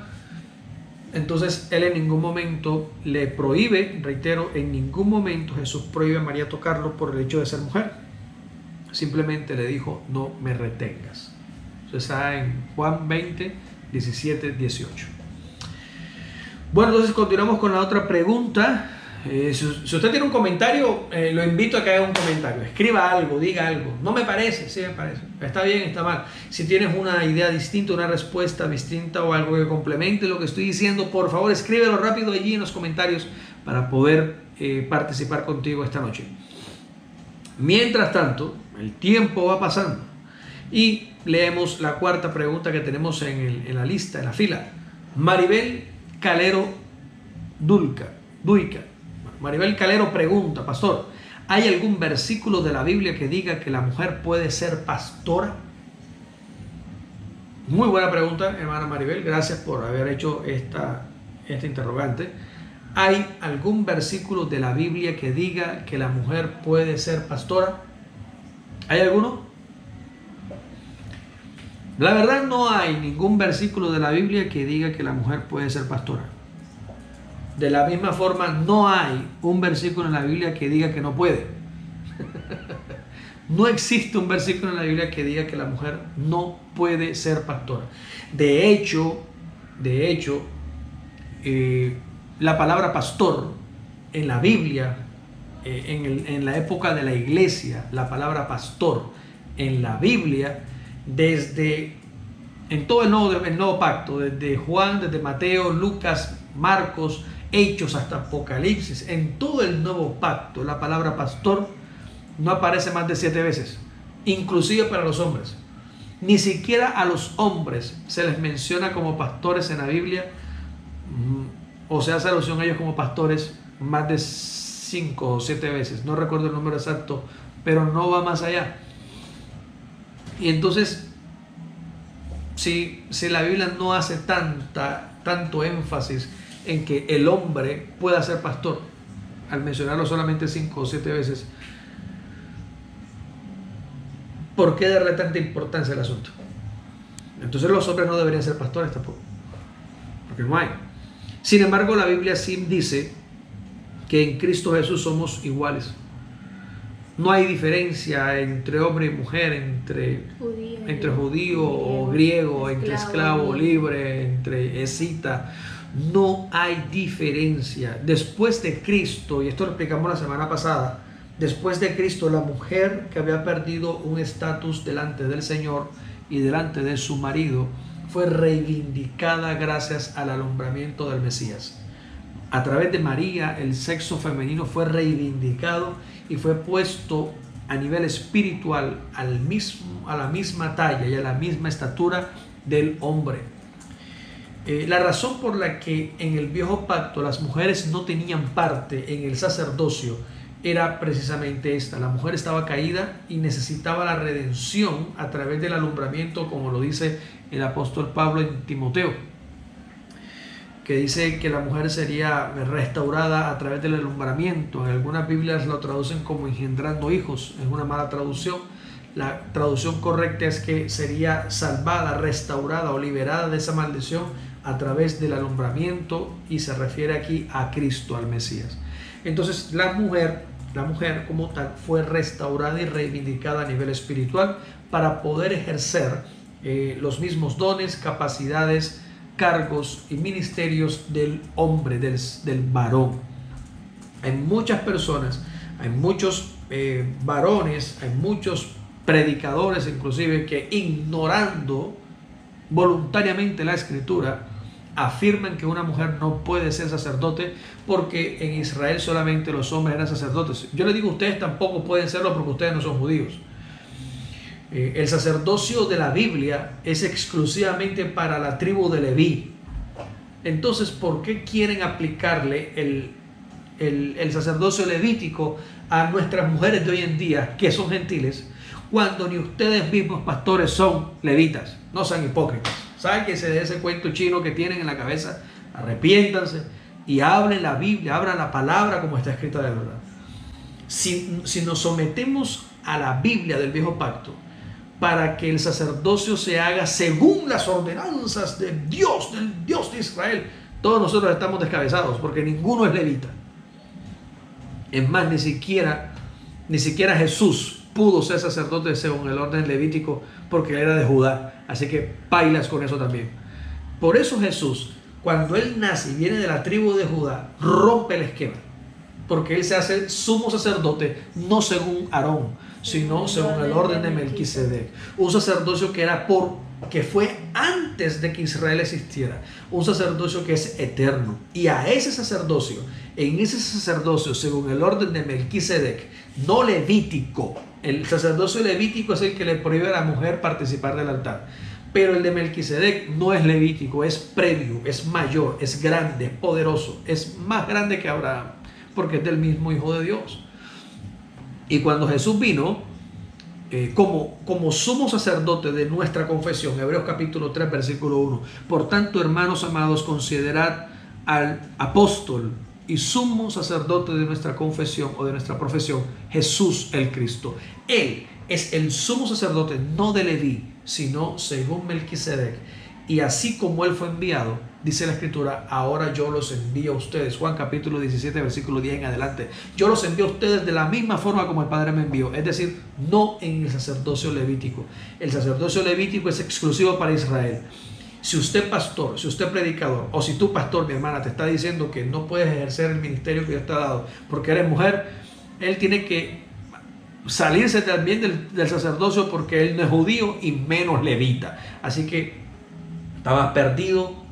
Entonces él en ningún momento le prohíbe, reitero, en ningún momento Jesús prohíbe a María tocarlo por el hecho de ser mujer. Simplemente le dijo: no me retengas. Eso está en Juan 20, 17, 18. Bueno, entonces continuamos con la otra pregunta. Si usted tiene un comentario, lo invito a que haga un comentario. Escriba algo, diga algo. No me parece, sí me parece. Está bien, está mal. Si tienes una idea distinta, una respuesta distinta o algo que complemente lo que estoy diciendo, por favor escríbelo rápido allí en los comentarios para poder participar contigo esta noche. Mientras tanto, el tiempo va pasando Y leemos la cuarta pregunta que tenemos en la lista, en la fila. Maribel Calero Duica. Maribel Calero pregunta, pastor, ¿hay algún versículo de la Biblia que diga que la mujer puede ser pastora? Muy buena pregunta, hermana Maribel. Gracias por haber hecho esta interrogante. ¿Hay algún versículo de la Biblia que diga que la mujer puede ser pastora? ¿Hay alguno? La verdad no hay ningún versículo de la Biblia que diga que la mujer puede ser pastora. De la misma forma, no hay un versículo en la Biblia que diga que no puede. No existe un versículo en la Biblia que diga que la mujer no puede ser pastora. De hecho, la palabra pastor en la Biblia, en la época de la iglesia, la palabra pastor en la Biblia, en todo el nuevo pacto, desde Juan, desde Mateo, Lucas, Marcos, Hechos hasta Apocalipsis, en todo el nuevo pacto, la palabra pastor no aparece más de 7 veces, inclusive para los hombres. Ni siquiera a los hombres se les menciona como pastores en la Biblia, o se hace alusión a ellos como pastores más de 5 o 7 veces. No recuerdo el número exacto, pero no va más allá. Y entonces, si la Biblia no hace tanto énfasis en que el hombre pueda ser pastor, al mencionarlo solamente 5 o 7 veces, ¿por qué darle tanta importancia al asunto? Entonces los hombres no deberían ser pastores tampoco, porque no hay. Sin embargo, la Biblia sí dice que en Cristo Jesús somos iguales. No hay diferencia entre hombre y mujer, entre judío o griego, entre esclavo o libre, entre escita. No hay diferencia. Después de Cristo, y esto lo explicamos la semana pasada, después de Cristo, la mujer que había perdido un estatus delante del Señor y delante de su marido fue reivindicada gracias al alumbramiento del Mesías. A través de María, el sexo femenino fue reivindicado y fue puesto a nivel espiritual a la misma talla y a la misma estatura del hombre. La razón por la que en el viejo pacto las mujeres no tenían parte en el sacerdocio era precisamente esta. La mujer estaba caída y necesitaba la redención a través del alumbramiento, como lo dice el apóstol Pablo en Timoteo, que dice que la mujer sería restaurada a través del alumbramiento. En algunas Biblias lo traducen como engendrando hijos. Es una mala traducción. La traducción correcta es que sería salvada, restaurada o liberada de esa maldición a través del alumbramiento, y se refiere aquí a Cristo, al Mesías. Entonces la mujer como tal fue restaurada y reivindicada a nivel espiritual para poder ejercer los mismos dones, capacidades, cargos y ministerios del hombre, del varón. Hay muchas personas, hay muchos varones, hay muchos predicadores inclusive que, ignorando voluntariamente la escritura, afirman que una mujer no puede ser sacerdote porque en Israel solamente los hombres eran sacerdotes. Yo les digo, ustedes tampoco pueden serlo porque ustedes no son judíos. El sacerdocio de la Biblia es exclusivamente para la tribu de Leví. Entonces, ¿por qué quieren aplicarle el sacerdocio levítico a nuestras mujeres de hoy en día, que son gentiles, cuando ni ustedes mismos, pastores, son levitas? No sean hipócritas. Sáquense de ese cuento chino que tienen en la cabeza, arrepiéntanse y hablen la Biblia, abran la palabra como está escrita de verdad. Si nos sometemos a la Biblia del viejo pacto para que el sacerdocio se haga según las ordenanzas del Dios de Israel, todos nosotros estamos descabezados porque ninguno es levita. Es más, ni siquiera Jesús pudo ser sacerdote según el orden levítico porque él era de Judá. Así que bailas con eso también. Por eso Jesús, cuando él nace y viene de la tribu de Judá, rompe el esquema, porque él se hace sumo sacerdote no según Aarón, sino según el orden de Melquisedec. Un sacerdocio que era por que fue antes de que Israel existiera, un sacerdocio que es eterno. Y a ese sacerdocio, en ese sacerdocio, según el orden de Melquisedec, no levítico, el sacerdocio levítico es el que le prohíbe a la mujer participar del altar, pero el de Melquisedec no es levítico, es previo, es mayor, es grande, es poderoso, es más grande que Abraham, porque es del mismo Hijo de Dios. Y cuando Jesús vino, como sumo sacerdote de nuestra confesión, Hebreos capítulo 3, versículo 1, por tanto, hermanos amados, considerad al apóstol y sumo sacerdote de nuestra confesión o de nuestra profesión, Jesús el Cristo. Él es el sumo sacerdote no de Leví, sino según Melquisedec. Y así como él fue enviado, dice la escritura, ahora yo los envío a ustedes. Juan capítulo 17, versículo 10 en adelante. Yo los envío a ustedes de la misma forma como el Padre me envió. Es decir, no en el sacerdocio levítico. El sacerdocio levítico es exclusivo para Israel. Si usted pastor, si usted predicador, o si tú pastor, mi hermana, te está diciendo que no puedes ejercer el ministerio que Dios te ha dado porque eres mujer, él tiene que salirse también del sacerdocio, porque él no es judío y menos levita. Así que estaba perdido.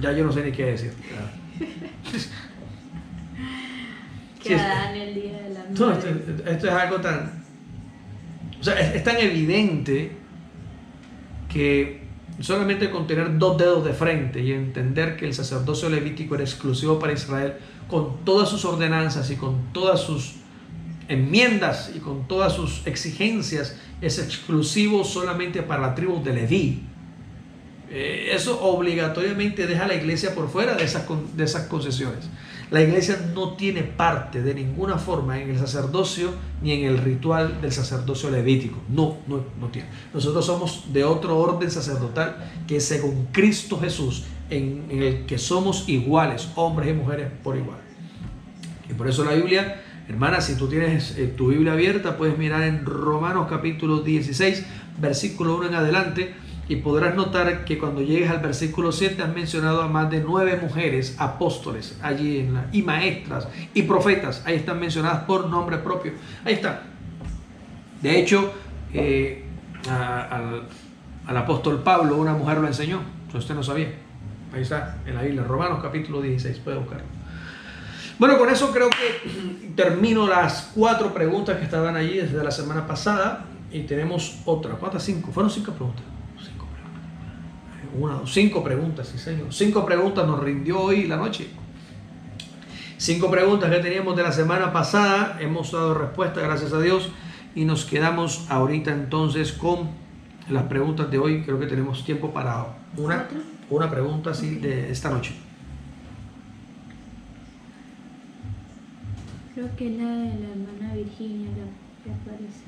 Ya yo no sé ni qué decir. Que Adán el día de la no, madre. esto es algo tan... O sea, es tan evidente que solamente con tener dos dedos de frente y entender que el sacerdocio levítico era exclusivo para Israel, con todas sus ordenanzas y con todas sus enmiendas y con todas sus exigencias, es exclusivo solamente para la tribu de Leví. Eso obligatoriamente deja a la iglesia por fuera de esas concesiones. La iglesia no tiene parte de ninguna forma en el sacerdocio ni en el ritual del sacerdocio levítico. No tiene. Nosotros somos de otro orden sacerdotal, que es según Cristo Jesús, en el que somos iguales, hombres y mujeres por igual. Y por eso la Biblia, hermana, si tú tienes tu Biblia abierta, puedes mirar en Romanos capítulo 16, versículo 1 en adelante, y podrás notar que cuando llegues al versículo 7 han mencionado a más de 9 mujeres apóstoles allí y maestras y profetas. Ahí están mencionadas por nombre propio. Ahí está. De hecho, al apóstol Pablo una mujer lo enseñó. Eso usted no sabía. Ahí está, en la Biblia, Romanos capítulo 16. Puede buscarlo. Bueno, con eso creo que termino las 4 preguntas que estaban allí desde la semana pasada. Y tenemos otra. ¿Cuántas? 5. Fueron 5 preguntas. 5 preguntas, sí señor. 5 preguntas nos rindió hoy la noche. 5 preguntas que teníamos de la semana pasada. Hemos dado respuesta, gracias a Dios. Y nos quedamos ahorita entonces con las preguntas de hoy. Creo que tenemos tiempo para una pregunta así de esta noche. Creo que la de la hermana Virginia ya aparece.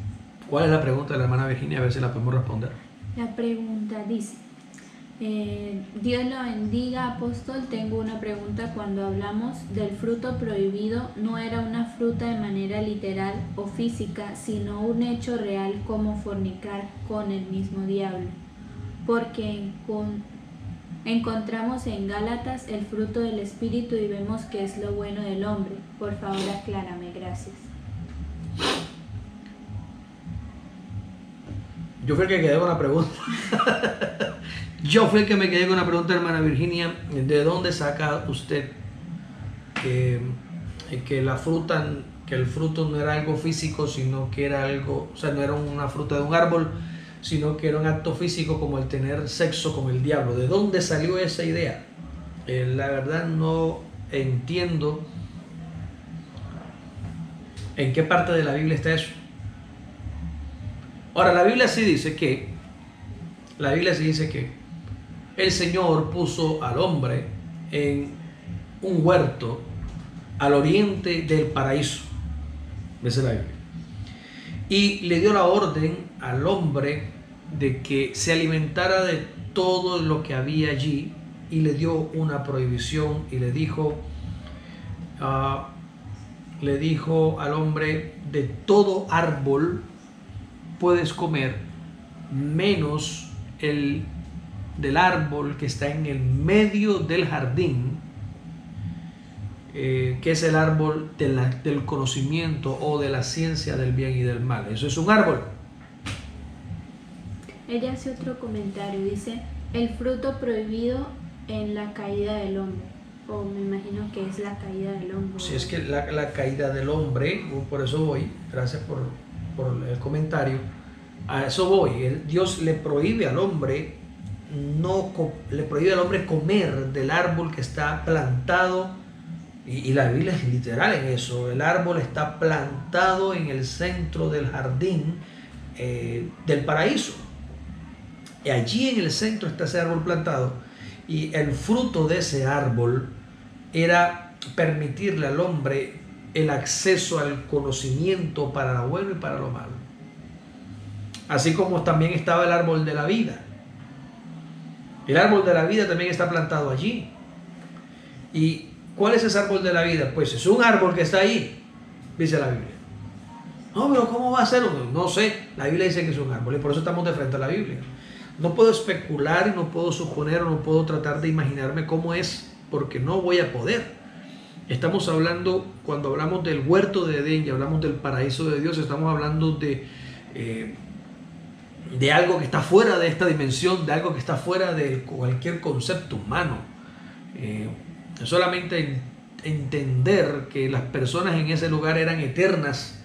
¿Cuál es la pregunta de la hermana Virginia? A ver si la podemos responder. La pregunta dice: Dios lo bendiga, apóstol. Tengo una pregunta. Cuando hablamos del fruto prohibido, no era una fruta de manera literal o física, sino un hecho real como fornicar con el mismo diablo. Porque encontramos en Gálatas el fruto del Espíritu y vemos que es lo bueno del hombre. Por favor, aclárame. Gracias. Yo fui el que quedé con la pregunta. Yo fui el que me quedé con la pregunta, hermana Virginia. ¿De dónde saca usted que el fruto no era algo físico, sino que era algo, o sea, no era una fruta de un árbol, sino que era un acto físico como el tener sexo con el diablo? ¿De dónde salió esa idea? La verdad no entiendo en qué parte de la Biblia está eso. Ahora, la Biblia sí dice que el Señor puso al hombre en un huerto al oriente del paraíso. Dice la Biblia. Y le dio la orden al hombre de que se alimentara de todo lo que había allí, y le dio una prohibición y le dijo al hombre: de todo árbol puedes comer, menos el del árbol que está en el medio del jardín, que es el árbol del conocimiento o de la ciencia del bien y del mal. Eso es un árbol. Ella hace otro comentario, dice, el fruto prohibido en la caída del hombre, o me imagino que es la caída del hombre. Si es que la caída del hombre, por eso voy, gracias por el comentario, a eso voy. Dios le prohíbe al hombre le prohíbe al hombre comer del árbol que está plantado, y la Biblia es literal en eso. El árbol está plantado en el centro del jardín del paraíso, y allí en el centro está ese árbol plantado, y el fruto de ese árbol era permitirle al hombre el acceso al conocimiento para lo bueno y para lo malo. Así como también estaba el árbol de la vida. El árbol de la vida también está plantado allí. ¿Y cuál es ese árbol de la vida? Pues es un árbol que está ahí, dice la Biblia. No, pero ¿cómo va a ser? No sé, la Biblia dice que es un árbol, y por eso estamos de frente a la Biblia. No puedo especular y no puedo suponer, o no puedo tratar de imaginarme cómo es, porque no voy a poder. Estamos hablando, cuando hablamos del huerto de Edén y hablamos del paraíso de Dios, estamos hablando de algo que está fuera de esta dimensión, de algo que está fuera de cualquier concepto humano. Solamente entender que las personas en ese lugar eran eternas.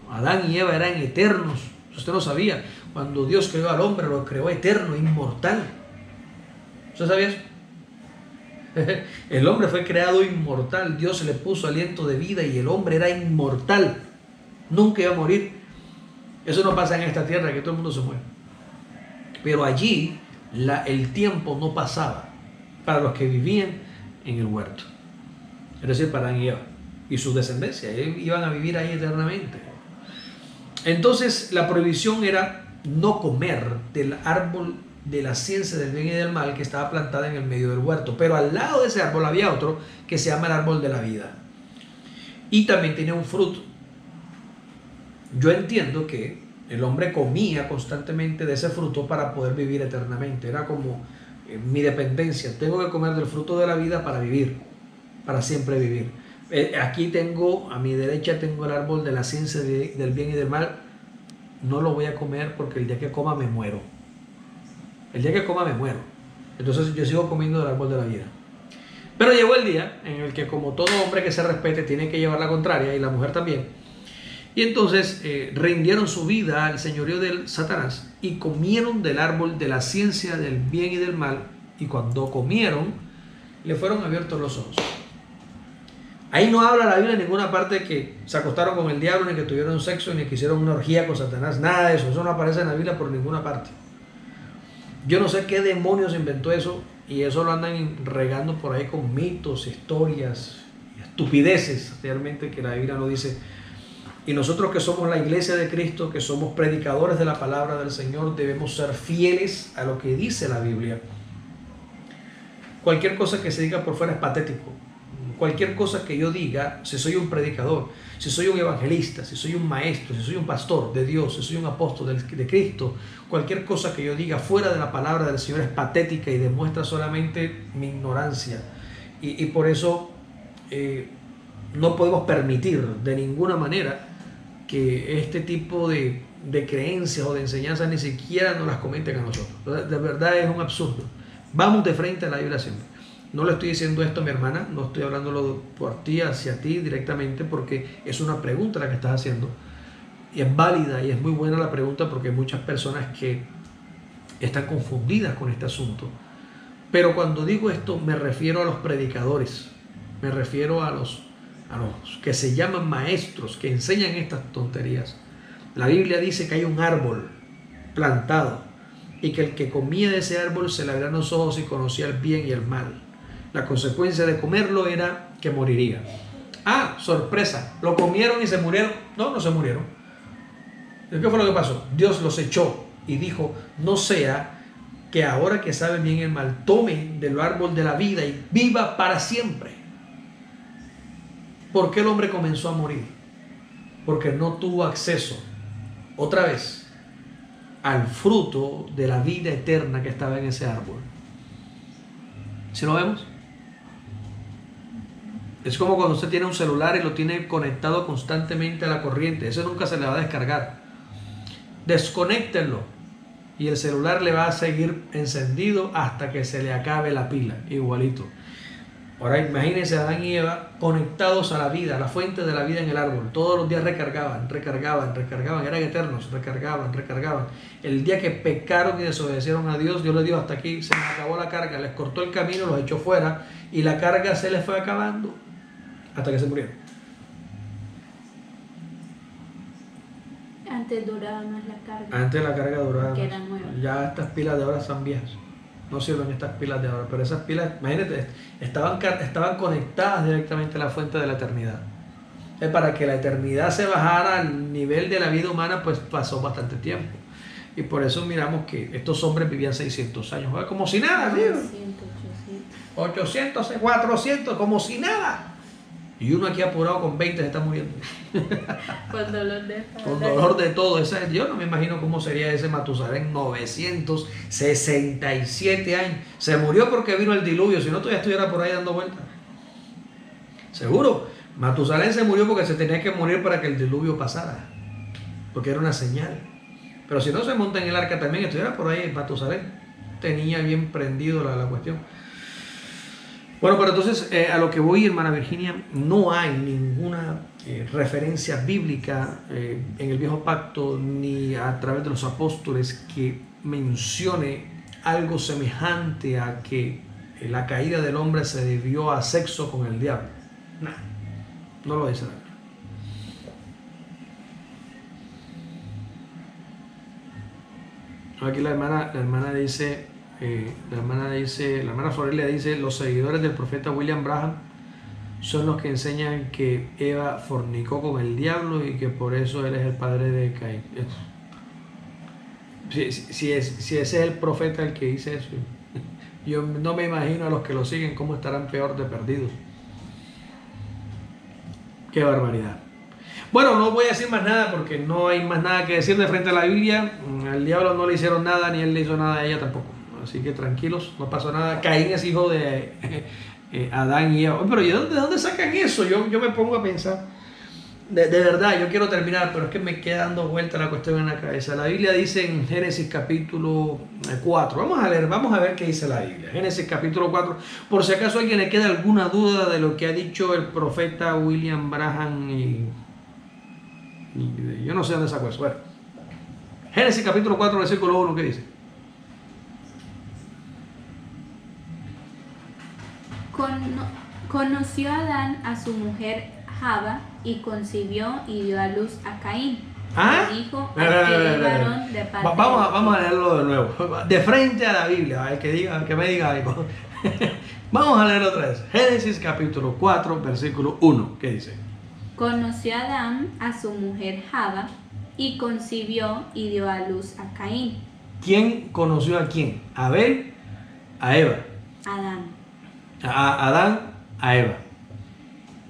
Adán y Eva eran eternos. Usted no sabía. Cuando Dios creó al hombre, lo creó eterno, inmortal. ¿Usted sabía eso? El hombre fue creado inmortal. Dios le puso aliento de vida y el hombre era inmortal. Nunca iba a morir. Eso no pasa en esta tierra, que todo el mundo se muere. Pero allí el tiempo no pasaba para los que vivían en el huerto. Es decir, para Adán y Eva y su descendencia. Iban a vivir ahí eternamente. Entonces la prohibición era no comer del árbol de la ciencia del bien y del mal que estaba plantada en el medio del huerto. Pero al lado de ese árbol había otro que se llama el árbol de la vida. Y también tenía un fruto. Yo entiendo que el hombre comía constantemente de ese fruto para poder vivir eternamente. Era como mi dependencia. Tengo que comer del fruto de la vida para vivir, para siempre vivir. Aquí tengo, a mi derecha tengo el árbol de la ciencia del bien y del mal. No lo voy a comer porque el día que coma me muero. El día que coma me muero. Entonces yo sigo comiendo del árbol de la vida. Pero llegó el día en el que, como todo hombre que se respete, tiene que llevar la contraria, y la mujer también. Y entonces rindieron su vida al señorío del Satanás y comieron del árbol de la ciencia del bien y del mal. Y cuando comieron, le fueron abiertos los ojos. Ahí no habla la Biblia en ninguna parte de que se acostaron con el diablo, ni que tuvieron sexo, ni que hicieron una orgía con Satanás. Nada de eso. Eso no aparece en la Biblia por ninguna parte. Yo no sé qué demonios inventó eso, y eso lo andan regando por ahí con mitos, historias, estupideces, realmente, que la Biblia no dice. Y nosotros, que somos la iglesia de Cristo, que somos predicadores de la palabra del Señor, debemos ser fieles a lo que dice la Biblia. Cualquier cosa que se diga por fuera es patético. Cualquier cosa que yo diga, si soy un predicador, si soy un evangelista, si soy un maestro, si soy un pastor de Dios, si soy un apóstol de Cristo, cualquier cosa que yo diga fuera de la palabra del Señor es patética y demuestra solamente mi ignorancia. Y por eso no podemos permitir de ninguna manera que este tipo de creencias o de enseñanzas ni siquiera nos las comenten a nosotros. De verdad es un absurdo. Vamos de frente a la Biblia siempre. No le estoy diciendo esto a mi hermana, no estoy hablándolo por ti, hacia ti directamente, porque es una pregunta la que estás haciendo. Y es válida y es muy buena la pregunta, porque hay muchas personas que están confundidas con este asunto. Pero cuando digo esto me refiero a los predicadores, me refiero a los que se llaman maestros, que enseñan estas tonterías. La Biblia dice que hay un árbol plantado y que el que comía de ese árbol se le abrían los ojos y conocía el bien y el mal. La consecuencia de comerlo era que moriría. Ah, sorpresa, lo comieron y se murieron. No, no se murieron. ¿Qué fue lo que pasó? Dios los echó y dijo: no sea que ahora que saben bien y el mal, tomen del árbol de la vida y viva para siempre. ¿Por qué el hombre comenzó a morir? Porque no tuvo acceso, otra vez, al fruto de la vida eterna que estaba en ese árbol. ¿Sí lo vemos? Es como cuando usted tiene un celular y lo tiene conectado constantemente a la corriente. Eso nunca se le va a descargar. Desconéctenlo. y el celular le va a seguir encendido hasta que se le acabe la pila, igualito. Ahora imagínense a Adán y Eva conectados a la vida, a la fuente de la vida en el árbol. Todos los días recargaban, eran eternos, recargaban. El día que pecaron y desobedecieron a Dios, Dios les dijo: hasta aquí, se les acabó la carga, les cortó el camino, los echó fuera y la carga se les fue acabando hasta que se murieron. Antes duraba más la carga. Antes la carga duraba Que más. era nueva. Ya estas pilas de ahora son viejas. No sirven estas pilas de ahora, pero esas pilas, imagínate, estaban conectadas directamente a la fuente de la eternidad. Para que la eternidad se bajara al nivel de la vida humana, pues pasó bastante tiempo. Y por eso miramos que estos hombres vivían 600 años, ¿verdad? Como si nada, ¿sí? 800, 400, como si nada. Y uno aquí apurado con 20 se está muriendo. Con dolor de espalda. Con dolor de todo. Yo no me imagino cómo sería ese Matusalén, 967 años. Se murió porque vino el diluvio, si no todavía estuviera por ahí dando vueltas. Seguro. Matusalén se murió porque se tenía que morir para que el diluvio pasara. Porque era una señal. Pero si no se monta en el arca también, estuviera por ahí Matusalén. Tenía bien prendido la cuestión. Bueno, pero entonces a lo que voy, hermana Virginia, no hay ninguna referencia bíblica en el Viejo Pacto ni a través de los apóstoles que mencione algo semejante a que la caída del hombre se debió a sexo con el diablo. No lo dice la Biblia. Aquí la hermana dice... la hermana Florelia dice: los seguidores del profeta William Branham son los que enseñan que Eva fornicó con el diablo y que por eso él es el padre de Caín. Si ese es el profeta el que dice eso, yo no me imagino a los que lo siguen cómo estarán peor de perdidos. Qué barbaridad. Bueno, no voy a decir más nada porque no hay más nada que decir de frente a la Biblia. Al diablo no le hicieron nada, ni él le hizo nada a ella tampoco. Así que tranquilos, no pasó nada. Caín es hijo de Adán y Eva. Pero ¿de dónde sacan eso? Yo me pongo a pensar. De verdad, yo quiero terminar, pero es que me queda dando vuelta la cuestión en la cabeza. La Biblia dice en Génesis capítulo 4. Vamos a ver qué dice la Biblia. Génesis capítulo 4. Por si acaso a alguien le queda alguna duda de lo que ha dicho el profeta William Branham y yo no sé dónde sacó eso. Bueno, Génesis capítulo 4, versículo 1, ¿qué dice? Conoció Adán a su mujer Java y concibió y dio a luz a Caín. Y dijo: aquel varón de parte vamos a leerlo de nuevo, de frente a la Biblia, al que me diga algo. Vamos a leerlo otra vez. Génesis capítulo 4, versículo 1, ¿qué dice? Conoció Adán a su mujer Java y concibió y dio a luz a Caín. ¿Quién conoció a quién? ¿A Abel? ¿A Eva? Adán. A Adán, a Eva.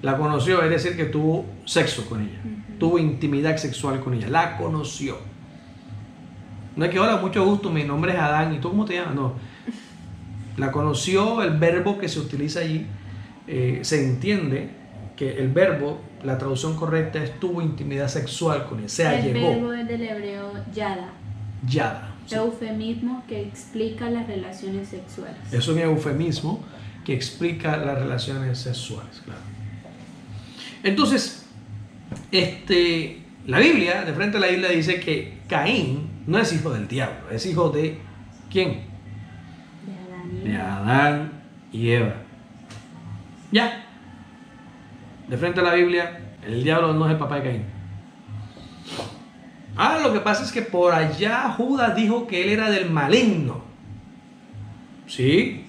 La conoció, es decir, que tuvo sexo con ella. Tuvo intimidad sexual con ella. La conoció. No es que, hola, mucho gusto, mi nombre es Adán. ¿Y tú cómo te llamas? No. La conoció, el verbo que se utiliza allí. Se entiende que el verbo, la traducción correcta es tuvo intimidad sexual con ella. Se allegó. El verbo es del hebreo yada. Yada. Sí. Eufemismo que explica las relaciones sexuales. Es un eufemismo que explica las relaciones sexuales, claro. Entonces, la Biblia, de frente a la Biblia, dice que Caín no es hijo del diablo, es hijo de ¿quién? De Adán y Eva. Ya. De frente a la Biblia, el diablo no es el papá de Caín. Lo que pasa es que por allá Judas dijo que él era del maligno. Sí,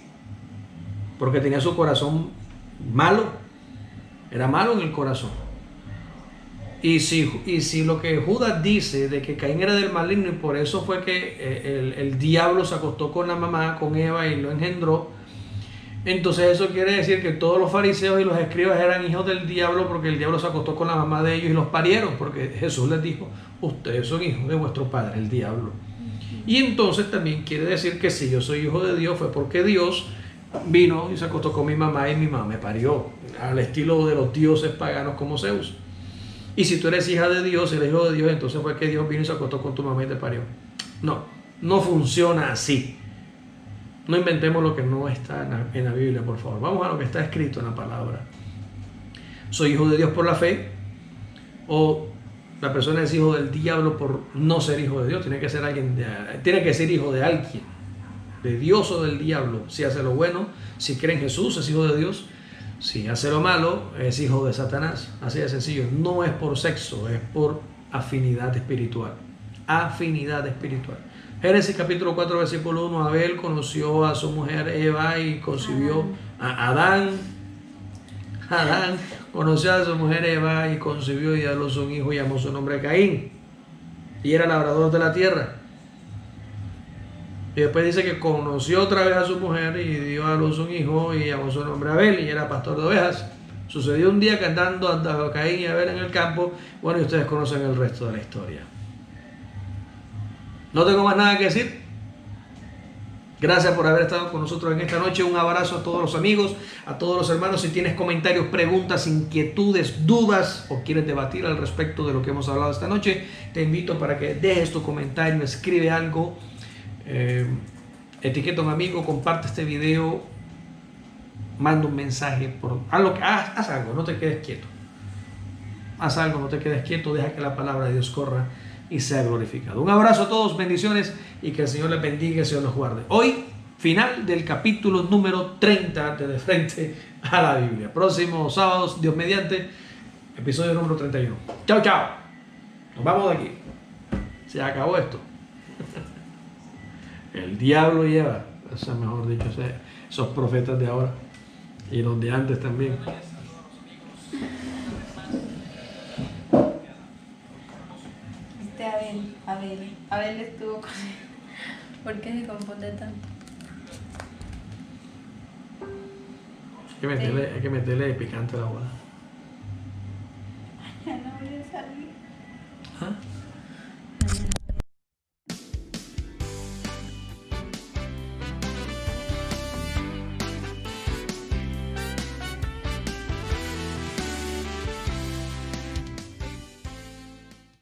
porque tenía su corazón malo. Era malo en el corazón. Y si lo que Judas dice de que Caín era del maligno y por eso fue que el diablo se acostó con la mamá, con Eva y lo engendró, entonces eso quiere decir que todos los fariseos y los escribas eran hijos del diablo porque el diablo se acostó con la mamá de ellos y los parieron, porque Jesús les dijo: ustedes son hijos de vuestro padre, el diablo. Y entonces también quiere decir que si yo soy hijo de Dios fue porque Dios vino y se acostó con mi mamá y mi mamá me parió, al estilo de los dioses paganos como Zeus. Y si tú eres hija de Dios, eres hijo de Dios, entonces fue que Dios vino y se acostó con tu mamá y te parió. No, No funciona así. No inventemos lo que no está en la Biblia, por favor. Vamos a lo que está escrito en la palabra. Soy hijo de Dios por la fe, o la persona es hijo del diablo por no ser hijo de Dios. Tiene que ser tiene que ser hijo de alguien, de Dios o del diablo. Si hace lo bueno, si cree en Jesús, es hijo de Dios. Si hace lo malo, es hijo de Satanás. Así de sencillo. No es por sexo, es por afinidad espiritual. Afinidad espiritual. Génesis capítulo 4, versículo 1. Abel conoció a su mujer Eva y concibió a Adán. Adán conoció a su mujer Eva y concibió y dio a luz un hijo y llamó su nombre Caín. Y era labrador de la tierra. Y después dice que conoció otra vez a su mujer y dio a luz un hijo y llamó su nombre Abel y era pastor de ovejas. Sucedió un día que andando Caín y Abel en el campo. Bueno, y ustedes conocen el resto de la historia. No tengo más nada que decir. Gracias por haber estado con nosotros en esta noche. Un abrazo a todos los amigos, a todos los hermanos. Si tienes comentarios, preguntas, inquietudes, dudas o quieres debatir al respecto de lo que hemos hablado esta noche, te invito para que dejes tu comentario, escribe algo, etiqueta a un amigo, comparte este video, manda un mensaje, haz algo, no te quedes quieto. Haz algo, no te quedes quieto, deja que la palabra de Dios corra y sea glorificado. Un abrazo a todos, bendiciones y que el Señor les bendiga y el Señor los guarde. Hoy, final del capítulo número 30 de Frente a la Biblia. Próximos sábados, Dios mediante, episodio número 31. Chao, chao. Nos vamos de aquí. Se acabó esto. El diablo lleva, eso es mejor dicho, esos profetas de ahora y los de antes también. Abel estuvo con él. ¿Por qué se confunde tanto? Hay que meterle picante a la boda. Ya no voy a salir. ¿Ah?